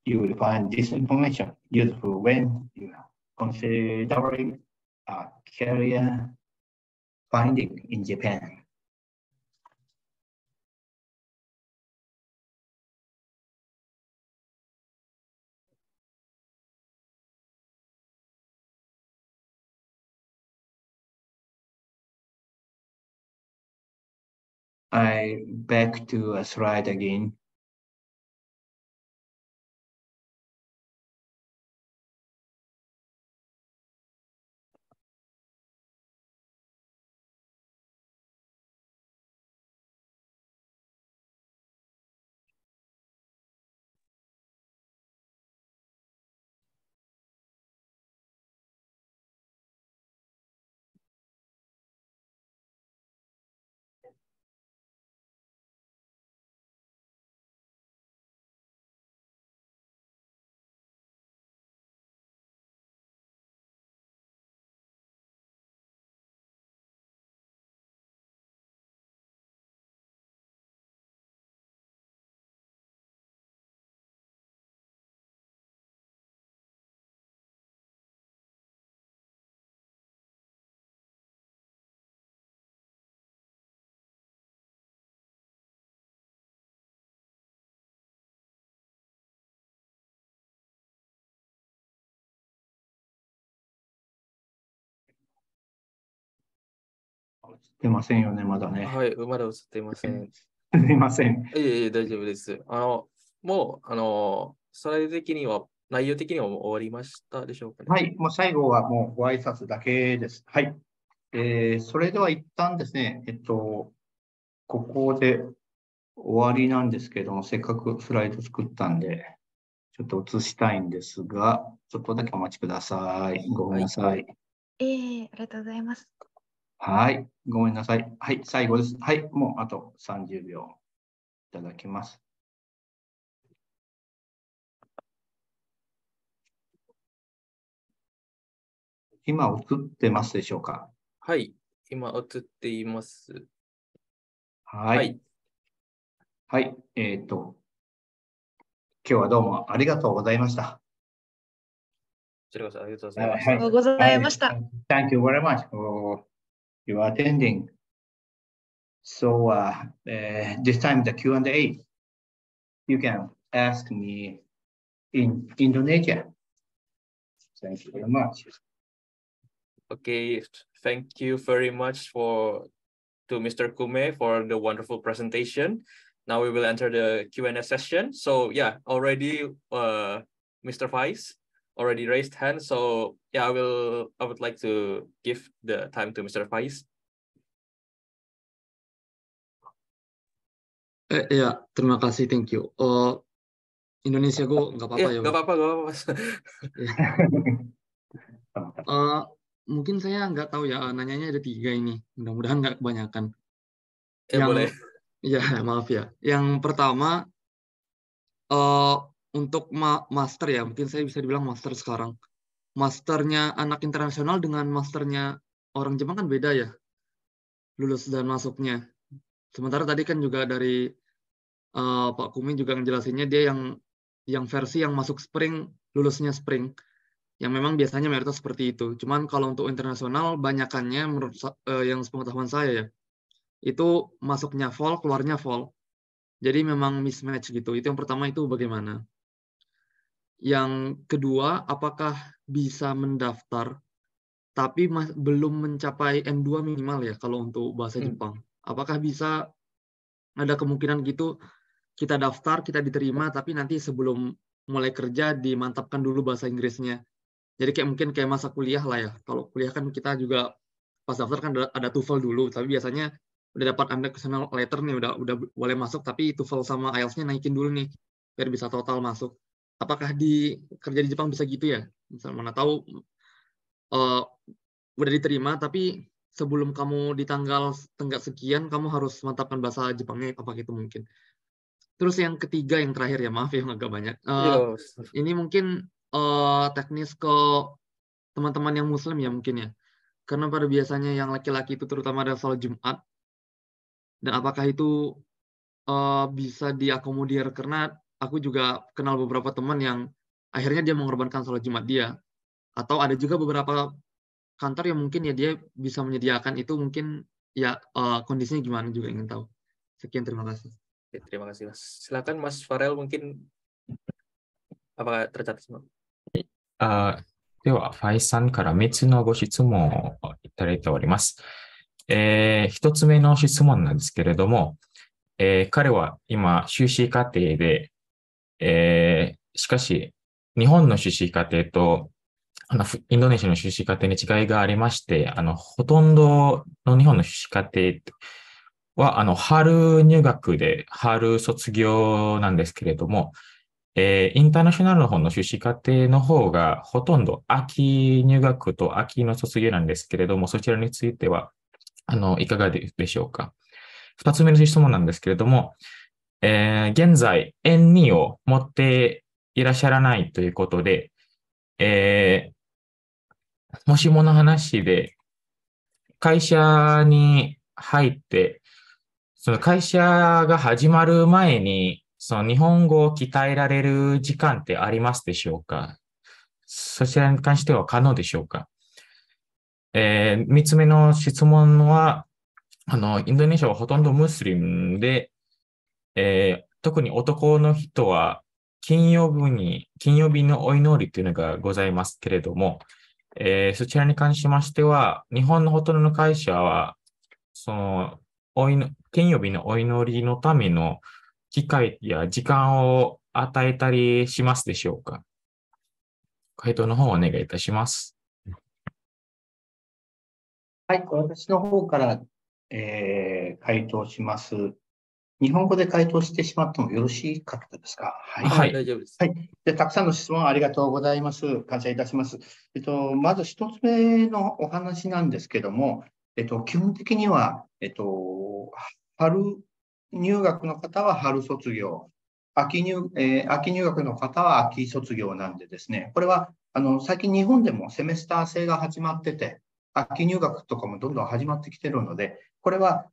you will find this information useful when you are considering a career finding in Japan. I back to a slide again.映ってませんよね、まだね。はい、まだ映っていません。すみません。いえいえ、大丈夫です。もう、スライド的には、内容的にはもう終わりましたでしょうかね。はい、もう最後はもうご挨拶だけです。はい。それでは一旦ですね、ここで終わりなんですけども、せっかくスライド作ったんで、ちょっと映したいんですが、ちょっとだけお待ちください。ごめんなさい。ありがとうございます。はい、ごめんなさい。はい、最後です。はい、もうあと30秒いただきます。今映ってますでしょうか？はい、今映っています。はい。はいはい、今日はどうもありがとうございました。こちらこそありがとうございました。ありがとうございました。Thank you very much for your attending. So this time the Q&A, you can ask me in Indonesia. Thank you very much. Okay, thank you very much to Mr. Kume for the wonderful presentation. Now we will enter the Q&A session. So yeah, already Mr. Vice already raised hand. So yeah, I would like to give the time to Mr. Vice. Ya, terima kasih, thank you. Indonesia Go, nggak apa-apa ya, Nggak Bang? apa-apa, nggak apa-apa. Mungkin saya nggak tahu ya, nanyanya ada 3 ini. Mudah-mudahan nggak kebanyakan. Boleh. Ya, maaf ya. Yang pertama, untuk master ya, mungkin saya bisa dibilang master sekarang. Masternya anak internasional dengan masternya orang Jepang kan beda ya, lulus dan masuknya. Sementara tadi kan juga dari Pak Kumi juga ngejelasinnya dia yang versi yang masuk spring, lulusnya spring. Yang memang biasanya mayoritas seperti itu. Cuman kalau untuk internasional, banyakannya menurut yang sepengetahuan saya ya, itu masuknya fall, keluarnya fall. Jadi memang mismatch gitu. Itu yang pertama, itu bagaimana. Yang kedua, apakah bisa mendaftar tapi belum mencapai N2 minimal ya kalau untuk bahasa Jepang. Apakah bisa ada kemungkinan gitu kita daftar, kita diterima, tapi nanti sebelum mulai kerja dimantapkan dulu bahasa Inggrisnya. Jadi mungkin kayak masa kuliah lah ya. Kalau kuliah kan kita juga pas daftar kan ada TOEFL dulu, tapi biasanya udah dapat unconditional letter nih, udah boleh masuk, tapi TOEFL sama IELTS-nya naikin dulu nih biar bisa total masuk. Apakah kerja di Jepang bisa gitu ya? Misal mana tahu udah diterima, tapi sebelum kamu di tanggal sekian kamu harus mantapkan bahasa Jepangnya, apakah itu mungkin? Terus yang ketiga, yang terakhir ya, maaf yang agak banyak. Ini mungkin teknis ke teman-teman yang Muslim ya mungkin ya. Karena pada biasanya yang laki-laki itu terutama ada sholat Jumat. Dan apakah itu bisa diakomodir? Karena aku juga kenal beberapa teman yang akhirnya dia mengorbankan sholat Jumat dia. Atau ada juga beberapa kantor yang mungkin ya dia bisa menyediakan itu, mungkin ya kondisinya gimana juga ingin tahu. Sekian, terima kasih. Oke, terima kasih Mas. Silakan Mas Farel, mungkin apakah tercatat semua? では、ファイさんから3つのご質問をいただいております。1つ目の質問なんですけれども、彼は今、修士課程で、しかし、日本の修士課程とインドネシアの修士課程に違いがありまして、ほとんどの日本の修士課程は、春入学で春卒業なんですけれども、インターナショナルの方の修士課程の方がほとんど秋入学と秋の卒業なんですけれども、そちらについてはいかがでしょうか。2つ目の質問なんですけれども、現在 N2 を持っていらっしゃらないということで、もしもの話で会社に入って、その会社が始まる前にその日本語を鍛えられる時間ってありますでしょうか？そちらに関しては可能でしょうか？3つ目の質問は、インドネシアはほとんどムスリムで、特に男の人は金曜日のお祈りというのがございますけれども、そちらに関しましては、日本のほとんどの会社は、その金曜日のお祈りのための機会や時間を与えたりしますでしょうか？回答の方をお願いいたします。はい、私の方から、回答します。日本語で回答してしまってもよろしかったですか？はい。はい。大丈夫です。はい。で、たくさんの質問ありがとうございます。感謝いたします。まず一つ目のお話なんですけども、基本的には、春入学の方は春卒業、秋入学の方は秋卒業なんでですね、これは最近日本でもセメスター制が始まってて、秋入学とかもどんどん始まってきてるので、これは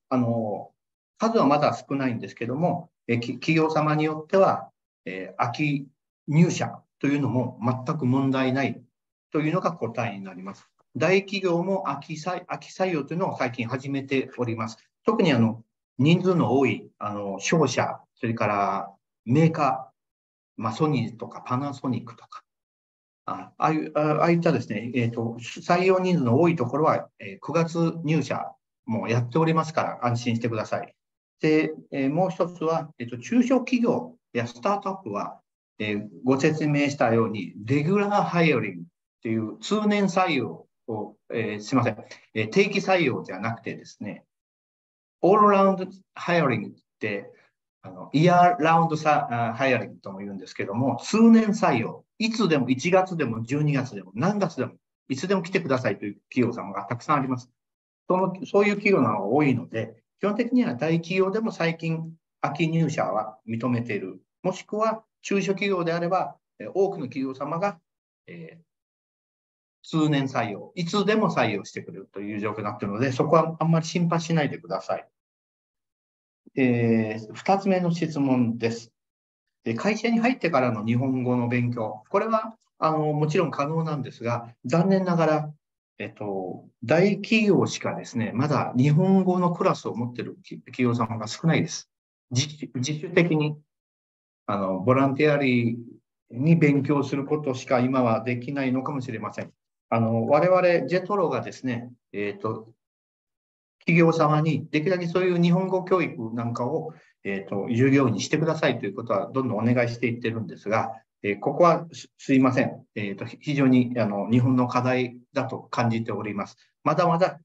数はまだ少ないんですけども、企業様によっては、秋入社というのも全く問題ないというのが答えになります。大企業も秋採用というのを最近始めております。特に人数の多い商社、それからメーカー、ソニーとかパナソニックとか、ああいったですね、採用人数の多いところは、9月入社もやっておりますから安心してください。で、もう一つは、中小企業やスタートアップは、ご説明したように、レギュラーハイアリングという通年採用を、すみません、定期採用じゃなくてですね、オールラウンドハイアリングって、イヤーラウンドハイアリングとも言うんですけども、通年採用、いつでも1月でも12月でも何月でも、いつでも来てくださいという企業様がたくさんあります。そういう企業が多いので、基本的には大企業でも最近、秋入社は認めている。もしくは中小企業であれば、多くの企業様が、通年採用、いつでも採用してくれるという状況になっているので、そこはあんまり心配しないでください。2つ目の質問です。会社に入ってからの日本語の勉強、これはもちろん可能なんですが、残念ながら、大企業しかですね、まだ日本語のクラスを持っている企業様が少ないです。自主的に、ボランティアリーに勉強することしか今はできないのかもしれません。我々、JETROがですね、企業様にできるだけそういう日本語教育なんかを、授業にしてくださいということはどんどんお願いしていってるんですが、ここはすいません。非常に日本の課題だと感じております。まだまだ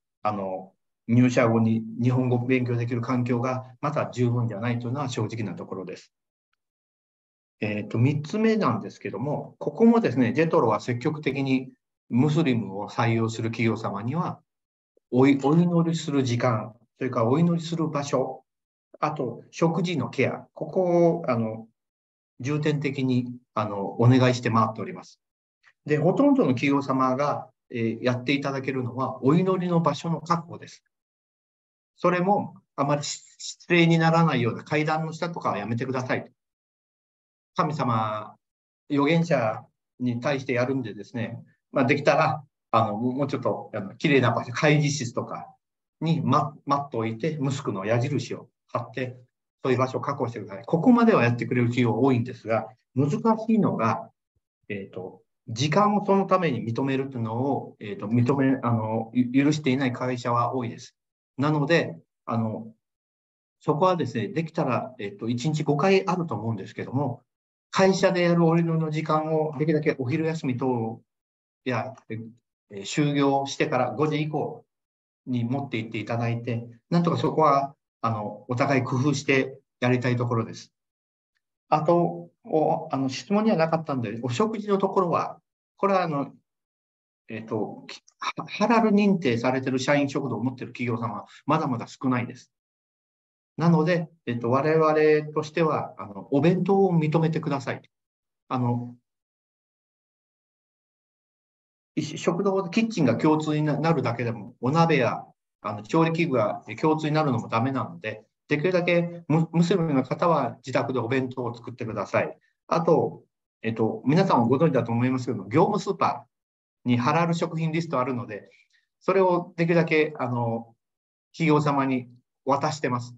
入社後に日本語を勉強できる環境がまだ十分じゃないというのは正直なところです。3つ目なんですけども、ここもですね、JETROは積極的にムスリムを採用する企業様には、お祈りする時間、それからお祈りする場所、あと食事のケア、ここを重点的にお願いして回っております。で、ほとんどの企業様が、やっていただけるのは、お祈りの場所の確保です。それもあまり失礼にならないような階段の下とかはやめてください。神様、預言者に対してやるんでですね、できたら、もうちょっと綺麗な場所、会議室とかにマットを置いて、ムスクの矢印を貼って、そういう場所を確保してください。ここまではやってくれる企業多いんですが、難しいのが、時間をそのために認めるというのを、許していない会社は多いです。なので、そこはですね、できたら、1日5回あると思うんですけども、会社でやるお祈りの時間をできるだけお昼休み等や就業してから5時以降に持っていっていただいて、なんとかそこはお互い工夫してやりたいところです。あと、質問にはなかったんで、お食事のところは、これはハラル認定されている社員食堂を持っている企業様はまだまだ少ないです。なので、我々としてはお弁当を認めてください。食堂でキッチンが共通になるだけでも、お鍋や調理器具が共通になるのもダメなので、できるだけムスリムの方は自宅でお弁当を作ってください。あと、皆さんもご存知だと思いますけど、業務スーパーにハラル食品リストあるので、それをできるだけ企業様に渡してます。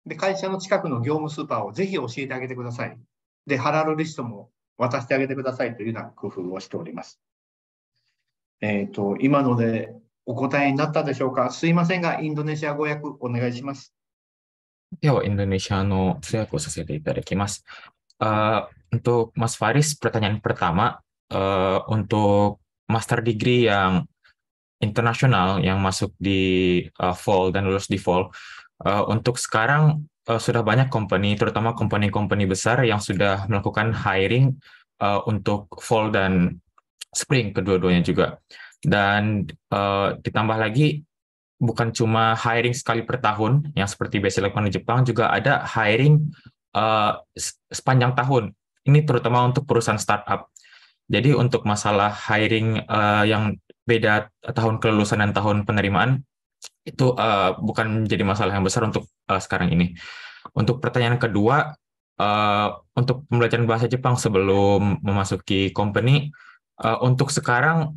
で、会社の近くの業務スーパーをぜひ教えてあげてください。で、ハラルリストも渡してあげてくださいというような工夫をしております。今のでお答えになったでしょうか。すいませんが、インドネシア語訳お願いします。では、インドネシアの通訳をさせていただきます。Untuk Mas Faris, pertanyaan pertama, untuk master degree yang internasional yang masuk di fall dan lulus di fall, untuk sekarang sudah banyak company, terutama company-company besar yang sudah melakukan hiring untuk fall dan spring kedua-duanya juga. Dan ditambah lagi, bukan cuma hiring sekali per tahun yang seperti biasa dilakukan di Jepang, juga ada hiring sepanjang tahun. Ini terutama untuk perusahaan startup. Jadi untuk masalah hiring yang beda tahun kelulusan dan tahun penerimaan, itu bukan menjadi masalah yang besar untuk sekarang ini. Untuk pertanyaan kedua, untuk pembelajaran bahasa Jepang sebelum memasuki company, untuk sekarang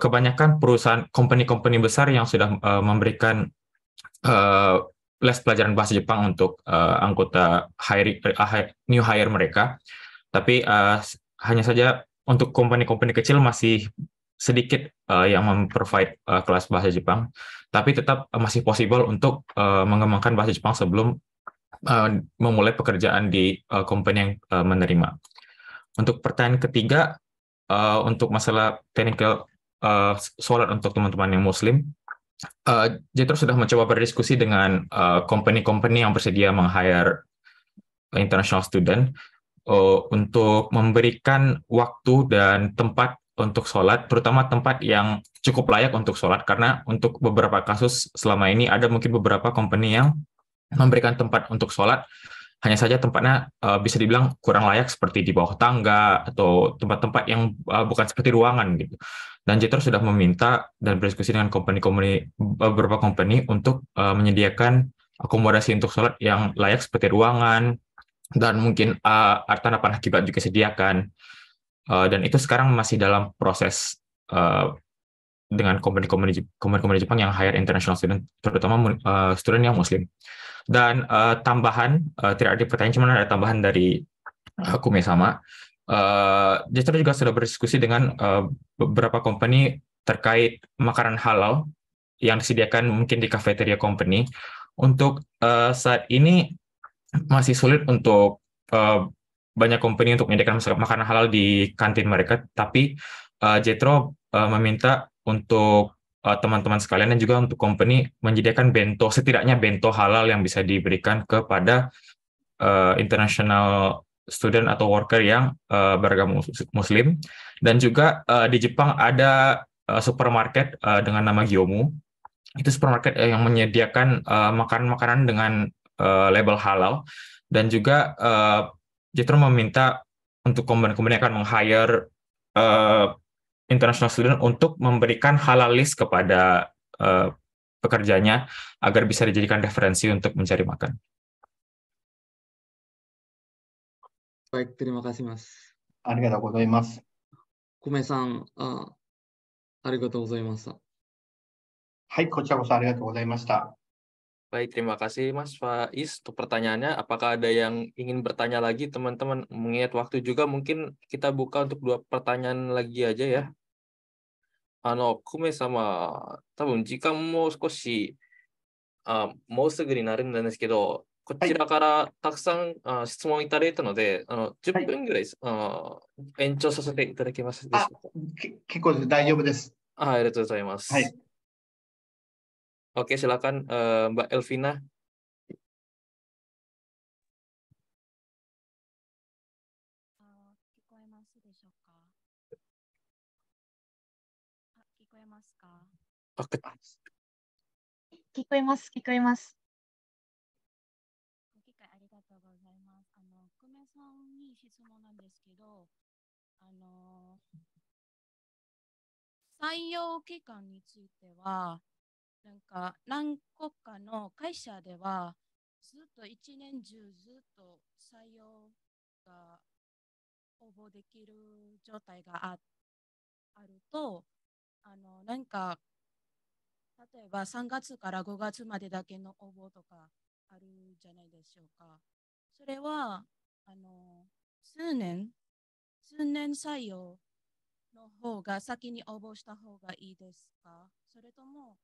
kebanyakan perusahaan company-company besar yang sudah memberikan les pelajaran bahasa Jepang untuk anggota new hire mereka. Tapi hanya saja untuk company-company kecil masih sedikit yang memprovide kelas bahasa Jepang, tapi tetap masih possible untuk mengembangkan bahasa Jepang sebelum memulai pekerjaan di company yang menerima. Untuk pertanyaan ketiga, untuk masalah technical sholat untuk teman-teman yang Muslim, JETRO sudah mencoba berdiskusi dengan company-company yang bersedia meng-hire international student untuk memberikan waktu dan tempat untuk sholat, terutama tempat yang cukup layak untuk sholat, karena untuk beberapa kasus selama ini ada mungkin beberapa company yang memberikan tempat untuk sholat, hanya saja tempatnya bisa dibilang kurang layak seperti di bawah tangga atau tempat-tempat yang bukan seperti ruangan gitu. Dan JETRO sudah meminta dan berdiskusi dengan beberapa company untuk menyediakan akomodasi untuk sholat yang layak seperti ruangan, dan mungkin tanapan akibat juga sediakan. Dan itu sekarang masih dalam proses dengan company-company Jepang yang hire international student, terutama student yang Muslim. Dan tambahan, tidak ada pertanyaan, cuma ada tambahan dari Kume-sama. JETRO juga sudah berdiskusi dengan beberapa company terkait makanan halal yang disediakan mungkin di cafeteria company. Untuk saat ini masih sulit untuk banyak company untuk menyediakan makanan halal di kantin mereka, tapi JETRO meminta untuk teman-teman sekalian dan juga untuk company menyediakan bento, setidaknya bento halal yang bisa diberikan kepada international student atau worker yang beragama Muslim. Dan juga di Jepang ada supermarket dengan nama Gyomu. Itu supermarket yang menyediakan makanan-makanan dengan label halal. Dan juga JETRO meminta untuk company-company akan meng-hire international student untuk memberikan halal list kepada pekerjanya agar bisa dijadikan referensi untuk mencari makan. Baik, terima kasih Mas. ありがとうございます。久米さん、ありがとうございました。はい、こちらこそありがとうございました。 Baik, terima kasih Mas Faiz untuk pertanyaannya. Apakah ada yang ingin bertanya lagi teman-teman? Mengingat waktu juga mungkin kita buka untuk 2 pertanyaan lagi aja ya. 久米様、多分時間も少しもうすぐになるんですけど、こちらからたくさん質問いただいたので、10分ぐらい延長させていただけますでしょうか。結構です、大丈夫です。ありがとうございます。はい。Oke, silakan Mbak Elvina. 聞こえますでしょうか。聞こえますか。聞こえます、聞こえます。ご理解ありがとうございます。久米さんに質問なんですけど、採用期間については、なんか何個かの会社ではずっと一年中ずっと採用が応募できる状態があると、なんか例えば3月から5月までだけの応募とかあるじゃないでしょうか。それは数年採用の方が先に応募した方がいいですか？それとも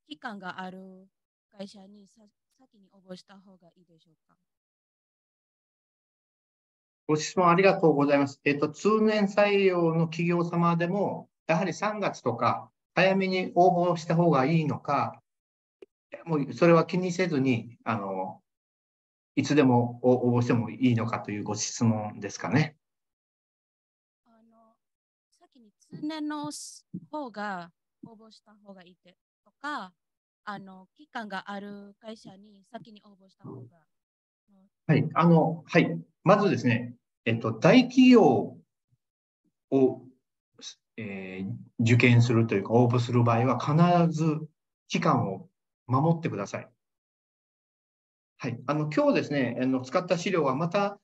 期間がある会社に先に応募した方がいいでしょうか？ご質問ありがとうございます。通年採用の企業様でも、やはり3月とか早めに応募した方がいいのか、もうそれは気にせずにいつでも応募してもいいのかというご質問ですかね。先に通年の方が応募した方がいいとか、期間がある会社に先に応募した方が。はい、はい。まずですね、大企業を、受験するというか応募する場合は必ず期間を守ってください。はい。今日ですね、使った資料はまた、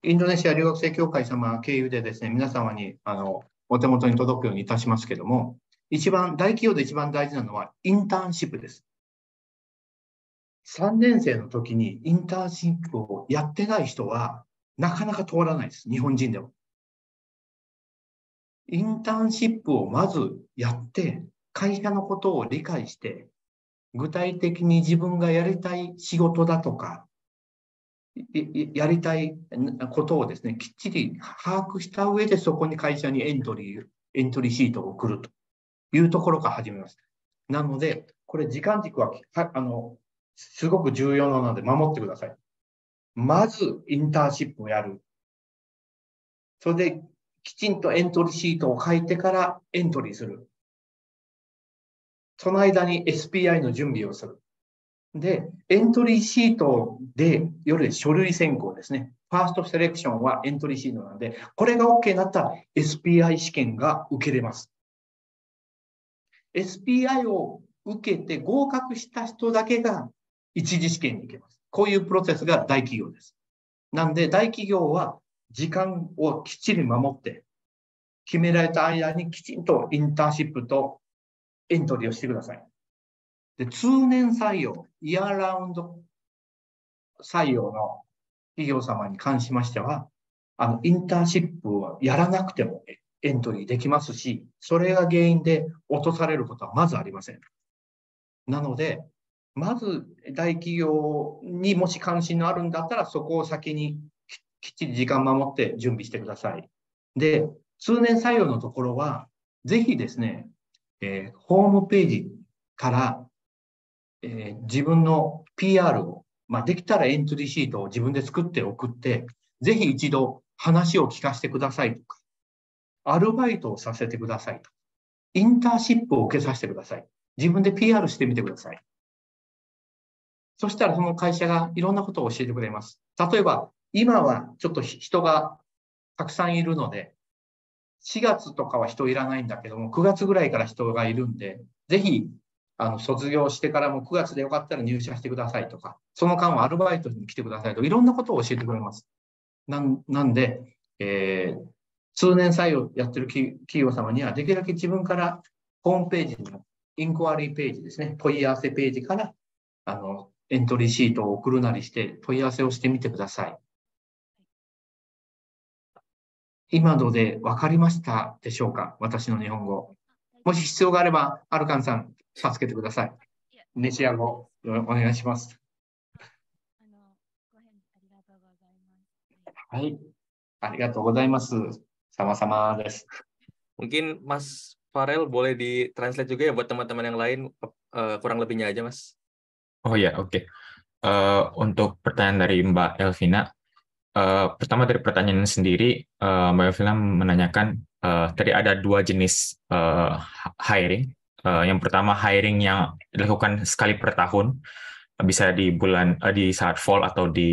インドネシア留学生協会様経由でですね、皆様に、お手元に届くようにいたしますけども、大企業で一番大事なのはインターンシップです。3年生の時にインターンシップをやってない人はなかなか通らないです。日本人でも。インターンシップをまずやって、会社のことを理解して、具体的に自分がやりたい仕事だとか、やりたいことをですね、きっちり把握した上でそこに会社にエントリーシートを送るというところから始めます。なので、これ時間軸はすごく重要なので守ってください。まずインターンシップをやる。それできちんとエントリーシートを書いてからエントリーする。その間に SPI の準備をする。で、エントリーシートで、より書類選考ですね。ファーストセレクションはエントリーシートなので、これが OK になったら SPI 試験が受けれます。SPI を受けて合格した人だけが一次試験に行けます。こういうプロセスが大企業です。なんで、大企業は時間をきっちり守って、決められた間にきちんとインターンシップとエントリーをしてください。で、通年採用、イヤーラウンド採用の企業様に関しましては、インターンシップをやらなくてもエントリーできますし、それが原因で落とされることはまずありません。なので、まず大企業にもし関心のあるんだったら、そこを先にきっちり時間守って準備してください。で、通年採用のところは、ぜひですね、ホームページから、自分の PR を、できたらエントリーシートを自分で作って送って、ぜひ一度話を聞かせてくださいとか、アルバイトをさせてくださいとか、インターンシップを受けさせてください。自分で PR してみてください。そしたらその会社がいろんなことを教えてくれます。例えば、今はちょっと人がたくさんいるので、4月とかは人いらないんだけども、9月ぐらいから人がいるんで、ぜひ、卒業してからも9月でよかったら入社してくださいとか、その間はアルバイトに来てくださいとか、いろんなことを教えてくれます。なんで、通年採用やってる企業様には、できるだけ自分からホームページのインクワリーページですね、問い合わせページから、エントリーシートを送るなりして問い合わせをしてみてください。今ので分かりましたでしょうか、私の日本語。もし必要があれば、アルカンさん、助けてください。ネシア語、お願いします。はい、ありがとうございます。Sama-samaです。Mungkin Mas Farel boleh di-translate juga ya buat teman-teman yang lain, kurang lebihnya aja, Mas. Oh ya, oke. Untuk pertanyaan dari Mbak Elvina, pertama dari pertanyaan sendiri, Mbak Elvina menanyakan tadi ada dua jenis hiring. Yang pertama hiring yang dilakukan sekali per tahun, bisa di saat fall atau di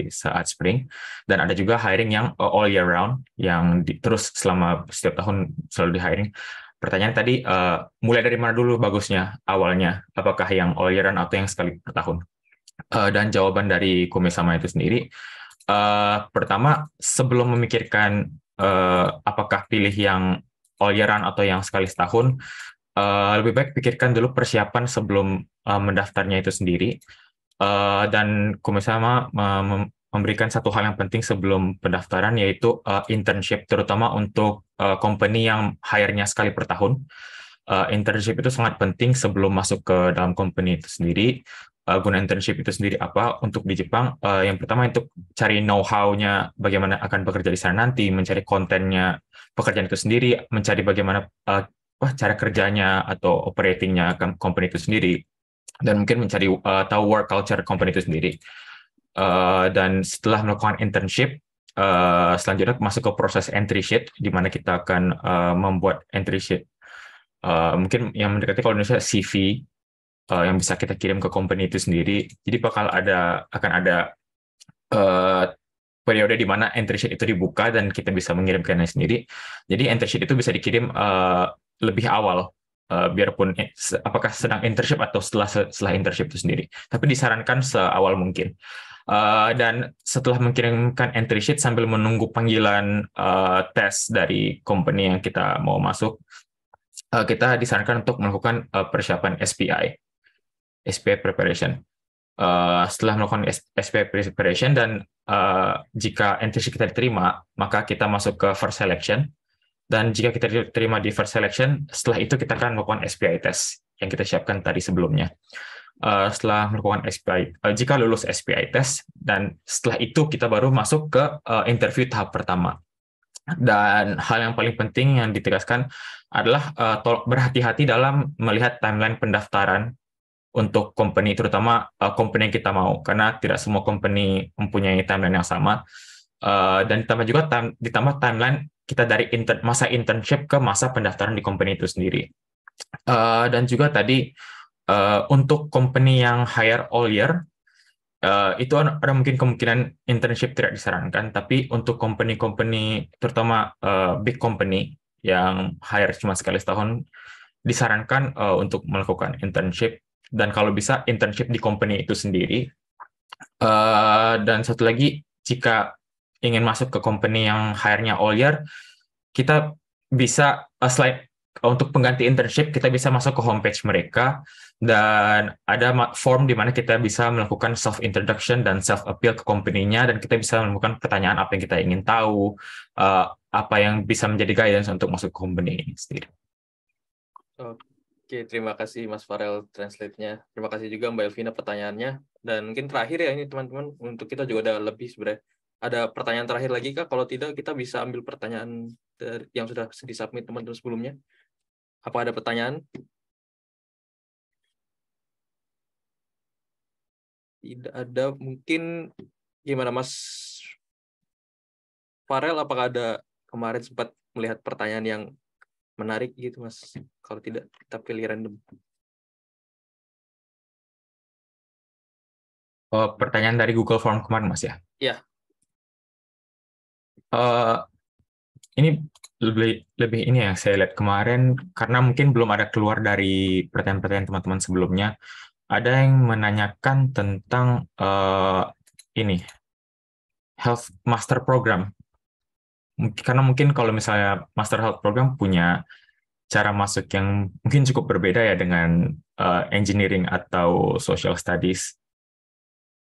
saat spring, dan ada juga hiring yang all year round, yang terus selama setiap tahun selalu di hiring. Pertanyaan tadi, mulai dari mana dulu bagusnya awalnya, apakah yang all year round atau yang sekali per tahun? Dan jawaban dari Kume-sama itu sendiri, pertama, sebelum memikirkan apakah pilih yang all year round atau yang sekali setahun, lebih baik pikirkan dulu persiapan sebelum mendaftarnya itu sendiri. Dan Kume-sama memberikan satu hal yang penting sebelum pendaftaran, yaitu internship, terutama untuk company yang hire-nya sekali per tahun. Internship itu sangat penting sebelum masuk ke dalam company itu sendiri. Guna internship itu sendiri apa untuk di Jepang? Yang pertama untuk cari know-how-nya bagaimana akan bekerja di sana nanti, mencari kontennya pekerjaan itu sendiri, mencari bagaimana cara kerjanya atau operatingnya company itu sendiri, dan mungkin mencari tahu work culture company itu sendiri. Dan setelah melakukan internship, selanjutnya masuk ke proses entry sheet, di mana kita akan membuat entry sheet. Mungkin yang mendekati kalau Indonesia CV, yang bisa kita kirim ke company itu sendiri. Jadi akan ada periode di mana entry sheet itu dibuka dan kita bisa mengirimkannya sendiri. Jadi entry sheet itu bisa dikirim lebih awal, biarpun apakah sedang internship atau setelah internship itu sendiri. Tapi disarankan seawal mungkin. Dan setelah mengirimkan entry sheet sambil menunggu panggilan tes dari company yang kita mau masuk, kita disarankan untuk melakukan persiapan SPI preparation. Setelah melakukan SPI preparation dan jika internship kita diterima, maka kita masuk ke first selection. Dan jika kita diterima di first selection, setelah itu kita akan melakukan SPI test yang kita siapkan tadi sebelumnya. Setelah melakukan SPI, jika lulus SPI test, dan setelah itu kita baru masuk ke interview tahap pertama. Dan hal yang paling penting yang ditegaskan adalah berhati-hati dalam melihat timeline pendaftaran untuk company, terutama company yang kita mau, karena tidak semua company mempunyai timeline yang sama. Dan ditambah timeline kita dari masa internship ke masa pendaftaran di company itu sendiri. Dan juga tadi untuk company yang hire all year, itu ada mungkin kemungkinan internship tidak disarankan, tapi untuk company-company, terutama big company yang hire cuma sekali setahun, disarankan untuk melakukan internship, dan kalau bisa internship di company itu sendiri. Dan satu lagi, jika ingin masuk ke company yang hire-nya all year, kita bisa untuk pengganti internship, kita bisa masuk ke homepage mereka, dan ada form di mana kita bisa melakukan self-introduction dan self-appeal ke company-nya, dan kita bisa melakukan pertanyaan apa yang kita ingin tahu, apa yang bisa menjadi guidance untuk masuk ke company ini sendiri. Oke, terima kasih Mas Farel translate-nya. Terima kasih juga Mbak Elvina pertanyaannya. Dan mungkin terakhir ya ini teman-teman, untuk kita juga ada lebih sebenarnya. Ada pertanyaan terakhir lagi Kak? Kalau tidak, kita bisa ambil pertanyaan yang sudah di-submit teman-teman sebelumnya. Apa ada pertanyaan? Tidak ada. Mungkin gimana Mas Farel? Apakah ada kemarin sempat melihat pertanyaan yang menarik gitu Mas? Kalau tidak, kita pilih random. Pertanyaan dari Google Form kemarin, Mas ya? Iya. Ini lebih ini yang saya lihat kemarin, karena mungkin belum ada keluar dari pertanyaan-pertanyaan teman-teman sebelumnya. Ada yang menanyakan tentang ini Health Master Program. Karena mungkin kalau misalnya Master Health Program punya cara masuk yang mungkin cukup berbeda ya dengan engineering atau social studies.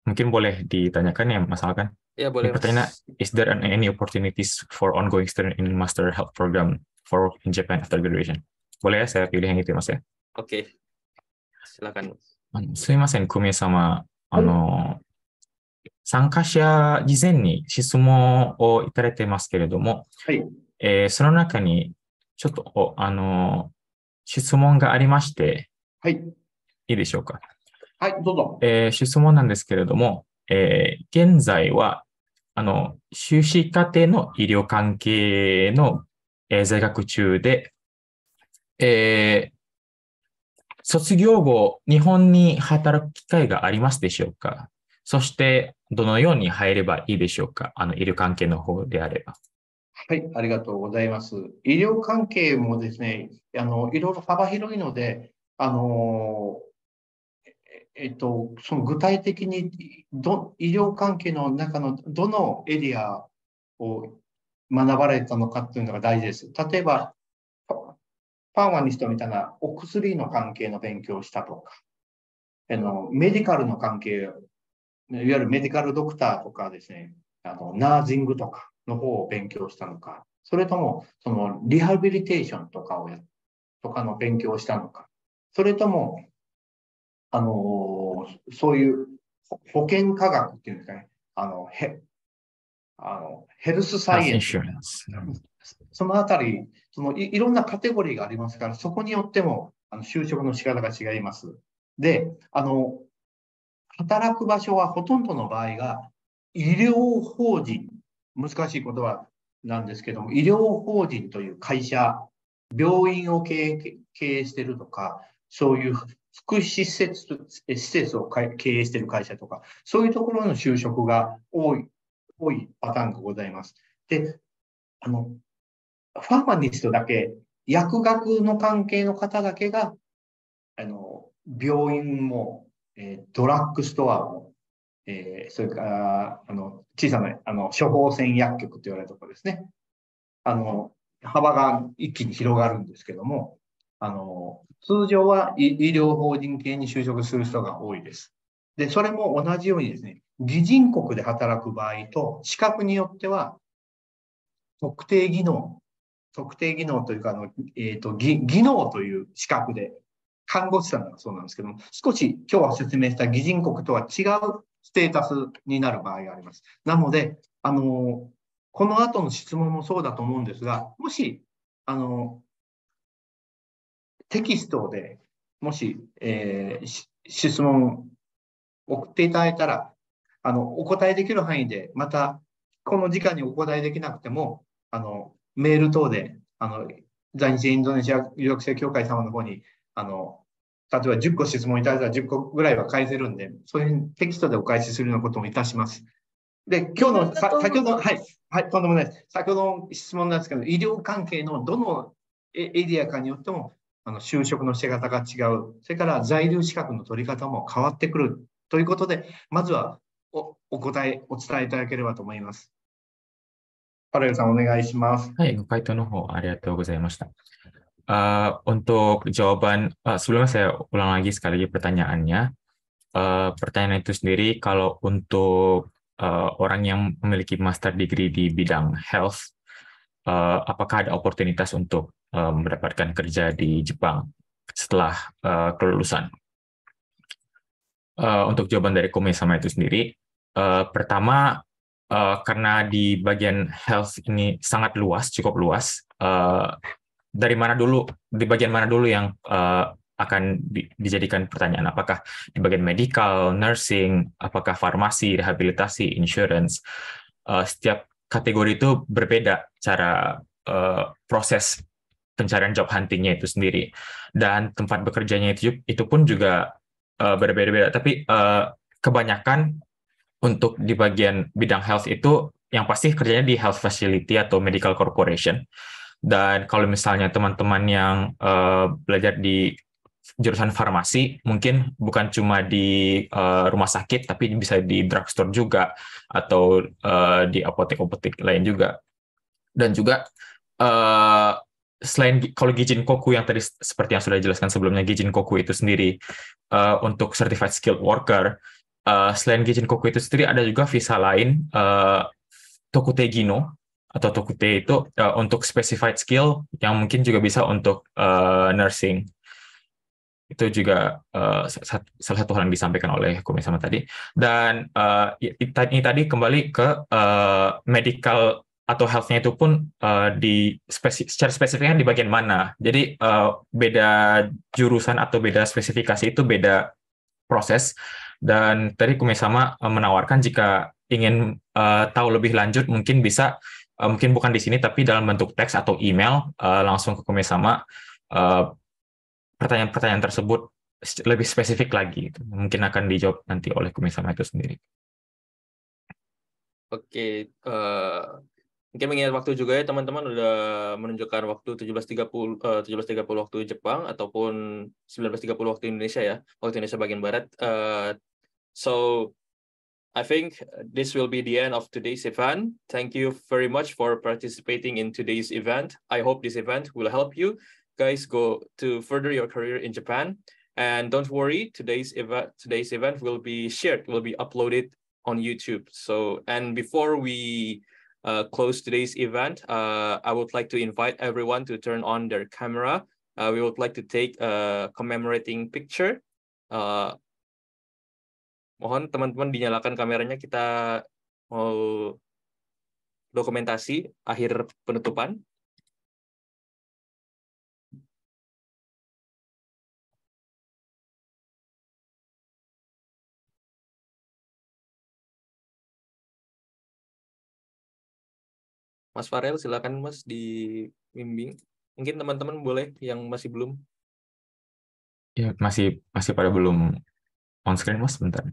Mungkin boleh ditanyakan ya, Mas Alkan? Ya, Ini boleh Mas. pertanyaan, is there any opportunities for ongoing student in Master Health Program for in Japan after graduation? Boleh ya, saya pilih yang itu, Mas ya? Oke. Silakan. すいません、久米様。参加者事前に質問をいただいていますけれども、はい。その中にちょっと質問がありまして、はい。いいでしょうか。はい、どうぞ。質問なんですけれども、現在は修士課程の医療関係の、在学中で、卒業後、日本に働く機会がありますでしょうか。そして、どのように入ればいいでしょうか。医療関係の方であれば。はい、ありがとうございます。医療関係もですね、いろいろ幅広いので、その具体的に医療関係の中のどのエリアを学ばれたのかっていうのが大事です。例えば、ファーマニストみたいなお薬の関係の勉強をしたとか、メディカルの関係、いわゆるメディカルドクターとかですね、ナージングとかの方を勉強したのか、それともそのリハビリテーションとかの勉強をしたのか、それともそういう保険科学っていうんですかね、ヘルスサイエンス。そのあたり、いろんなカテゴリーがありますから、そこによっても就職の仕方が違います。で、働く場所はほとんどの場合が医療法人、難しい言葉なんですけども、医療法人という会社、病院を経営しているとか、そういう福祉施設を経営している会社とか、そういうところの就職が多いパターンがございます。で、ファーマニストだけ、薬学の関係の方だけが、病院も、ドラッグストアも、それから小さな処方箋薬局と言われるところですね。幅が一気に広がるんですけども、通常は医療法人系に就職する人が多いです。で、それも同じようにですね、擬人国で働く場合と、資格によっては、特定技能というか技能という資格で、看護師さんがそうなんですけども、少し今日は説明した擬人国とは違うステータスになる場合があります。なので、この後の質問もそうだと思うんですが、もし、テキストでもし、質問を送っていただいたら、お答えできる範囲で、また、この時間にお答えできなくても、メール等で、在日インドネシア留学生協会様の方に、例えば10個質問いただいたら10個ぐらいは返せるんで、そういうテキストでお返しするようなこともいたします。で、今日の、先ほど、はい、とんでもないです。先ほどの質問なんですけど、医療関係のどのエリアかによっても、就職の仕方が違う。それから在留資格の取り方も変わってくるということで、まずはお伝えいただければと思います。パレルさん、お願いします。はい、ご回答の方ありがとうございました。Untuk jawaban, sebelumnya saya ulang lagi sekali lagi pertanyaannya. Pertanyaan itu sendiri, kalau untuk orang yang memiliki master degree di bidang health, apakah ada oportunitas untuk mendapatkan kerja di Jepang setelah kelulusan? Untuk jawaban dari Kome sama itu sendiri, pertama, karena di bagian health ini sangat luas, cukup luas, dari mana dulu, di bagian mana dulu yang akan dijadikan pertanyaan? Apakah di bagian medical, nursing, apakah farmasi, rehabilitasi, insurance? Setiap kategori itu berbeda cara proses pencarian job hunting-nya itu sendiri, dan tempat bekerjanya itu pun juga berbeda-beda. Tapi kebanyakan untuk di bagian bidang health itu yang pasti kerjanya di health facility atau medical corporation. Dan kalau misalnya teman-teman yang belajar di jurusan farmasi, mungkin bukan cuma di rumah sakit, tapi bisa di drugstore juga, atau di apotek-apotek lain juga. Dan juga selain kalau Gijin Koku yang tadi seperti yang sudah dijelaskan sebelumnya, Gijin Koku itu sendiri untuk certified skilled worker, selain Gijin Koku itu sendiri ada juga visa lain, Tokute Gino atau Tokute itu untuk specified skill yang mungkin juga bisa untuk nursing. Itu juga salah satu hal yang disampaikan oleh Kumi-sama tadi. Dan ini tadi kembali ke medical atau health-nya itu pun secara spesifiknya di bagian mana. Jadi beda jurusan atau beda spesifikasi itu beda proses. Dan tadi Kumi-sama menawarkan jika ingin tahu lebih lanjut, mungkin bisa, mungkin bukan di sini, tapi dalam bentuk teks atau email langsung ke Kumi-sama. Pertanyaan-pertanyaan tersebut lebih spesifik lagi, mungkin akan dijawab nanti oleh Kumi-sama itu sendiri. Oke, mungkin mengingat waktu juga ya, teman-teman udah menunjukkan waktu 17.30 waktu Jepang ataupun 19.30 waktu Indonesia ya, waktu Indonesia bagian barat. So I think this will be the end of today's event. Thank you very much for participating in today's event. I hope this event will help you guys go to further your career in Japan. And don't worry, today's event will be shared, will be uploaded on YouTube. So, and before we close today's event, I would like to invite everyone to turn on their camera. We would like to take a commemorating picture. Mohon teman-teman dinyalakan kameranya, kita mau dokumentasi akhir penutupan. Mas Farel, silakan Mas dibimbing. Mungkin teman-teman boleh yang masih belum. Ya, masih pada belum on screen, Mas, bentar.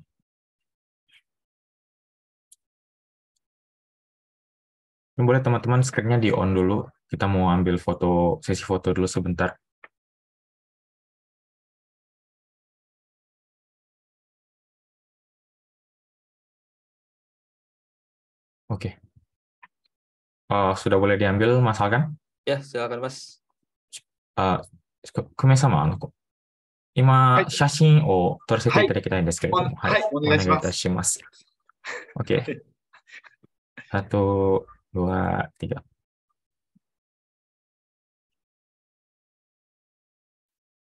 Boleh teman-teman screen-nya di on dulu. Kita mau ambil sesi foto dulu sebentar. Oke. Sudah boleh diambil, Mas Alkan? Ya, silakan Mas. 久米様、今、写真を撮らせていただきたいんですけれども、はい、お願いします。お願いいたします。OK。1、2、3。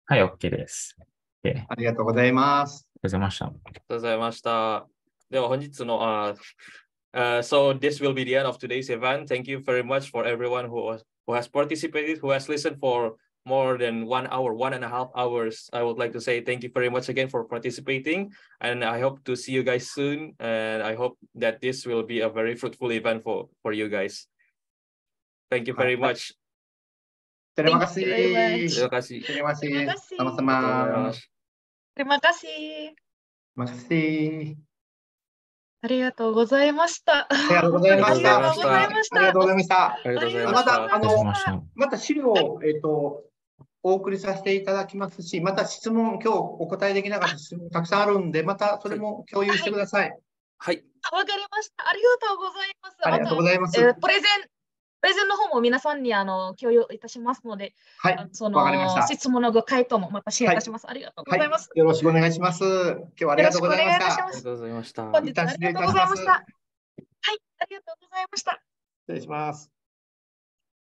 はい、OK です。OK。ありがとうございます。ありがとうございました。ありがとうございました。では本日のSo this will be the end of today's event. Thank you very much for everyone who has participated, who has listened for more than 1 hour, 1.5 hours. I would like to say thank you very much again for participating, and I hope to see you guys soon. And I hope that this will be a very fruitful event for you guys. Thank you very much. Terima Thank you very much. Terima kasih. Terima kasih. Terima kasih. Sama-sama. Terima kasih. Terima kasih. ありがとうございました。ありがとうございました。ありがとうございました。ありがとうございました。ありがとうございました。また資料を、お送りさせていただきますし、また質問、今日お答えできなかった質問たくさんあるんで、またそれも共有してください。はい。わかりました。ありがとうございます。ありがとうございます。プレゼンの方も皆さんに共有いたしますので、はい、わかりました。質問のご回答もまたシェアいたします。ありがとうございます。よろしくお願いします。今日はありがとうございました。ありがとうございました。本日はありがとうございました。はい、ありがとうございました。失礼します。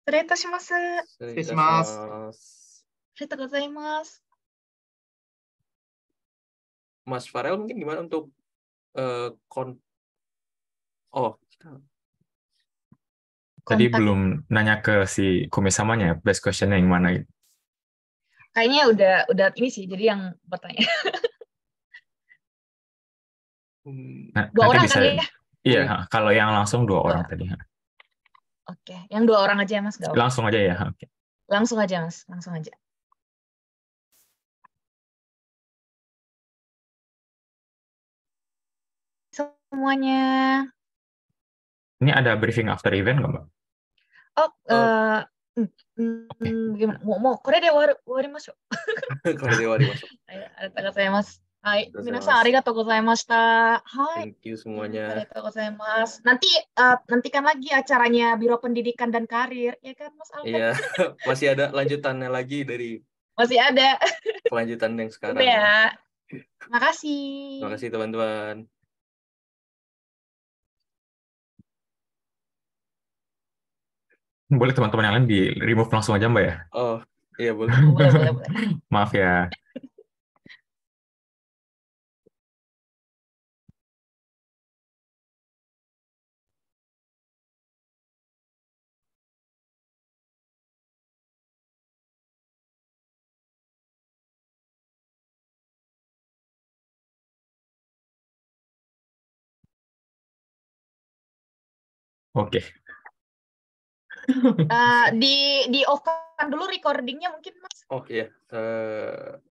失礼いたします。失礼します。ありがとうございます。Mas Farel mungkin gimana untuk Tadi kontak. belum nanya ke si Kumi-samanya, best question-nya yang mana gitu. Kayaknya udah ini sih, jadi yang bertanya. Nah, Dua nanti orang bisa, kan ya? iya, kalau yang langsung 2 orang Dua. tadi. Oke, yang 2 orang aja ya Mas, gak apa. Langsung aja ya. Oke. Langsung aja Mas, langsung aja. Semuanya. Ini ada briefing after event nggak, Mbak? Oh, Oke. gimana? Mau kore de warimasho. これで終わりましょう。 Arigatou gozaimasu. Hai, ありがとうございます。 minasan arigatou gozaimashita. Hai, Thank you semuanya. arigatou gozaimasu. Nantikan lagi acaranya Biro Pendidikan dan Karir, ya kan Mas Alfred? Iya, masih ada lanjutannya lagi dari Masih ada. kelanjutan yang sekarang. Udah ya. Terima Makasih. kasih teman-teman. Boleh teman-teman yang lain di remove langsung aja, Mbak ya? Oh, iya boleh. Boleh. Maaf ya. Oke. Di off kan dulu recordingnya mungkin Mas. Oh iya,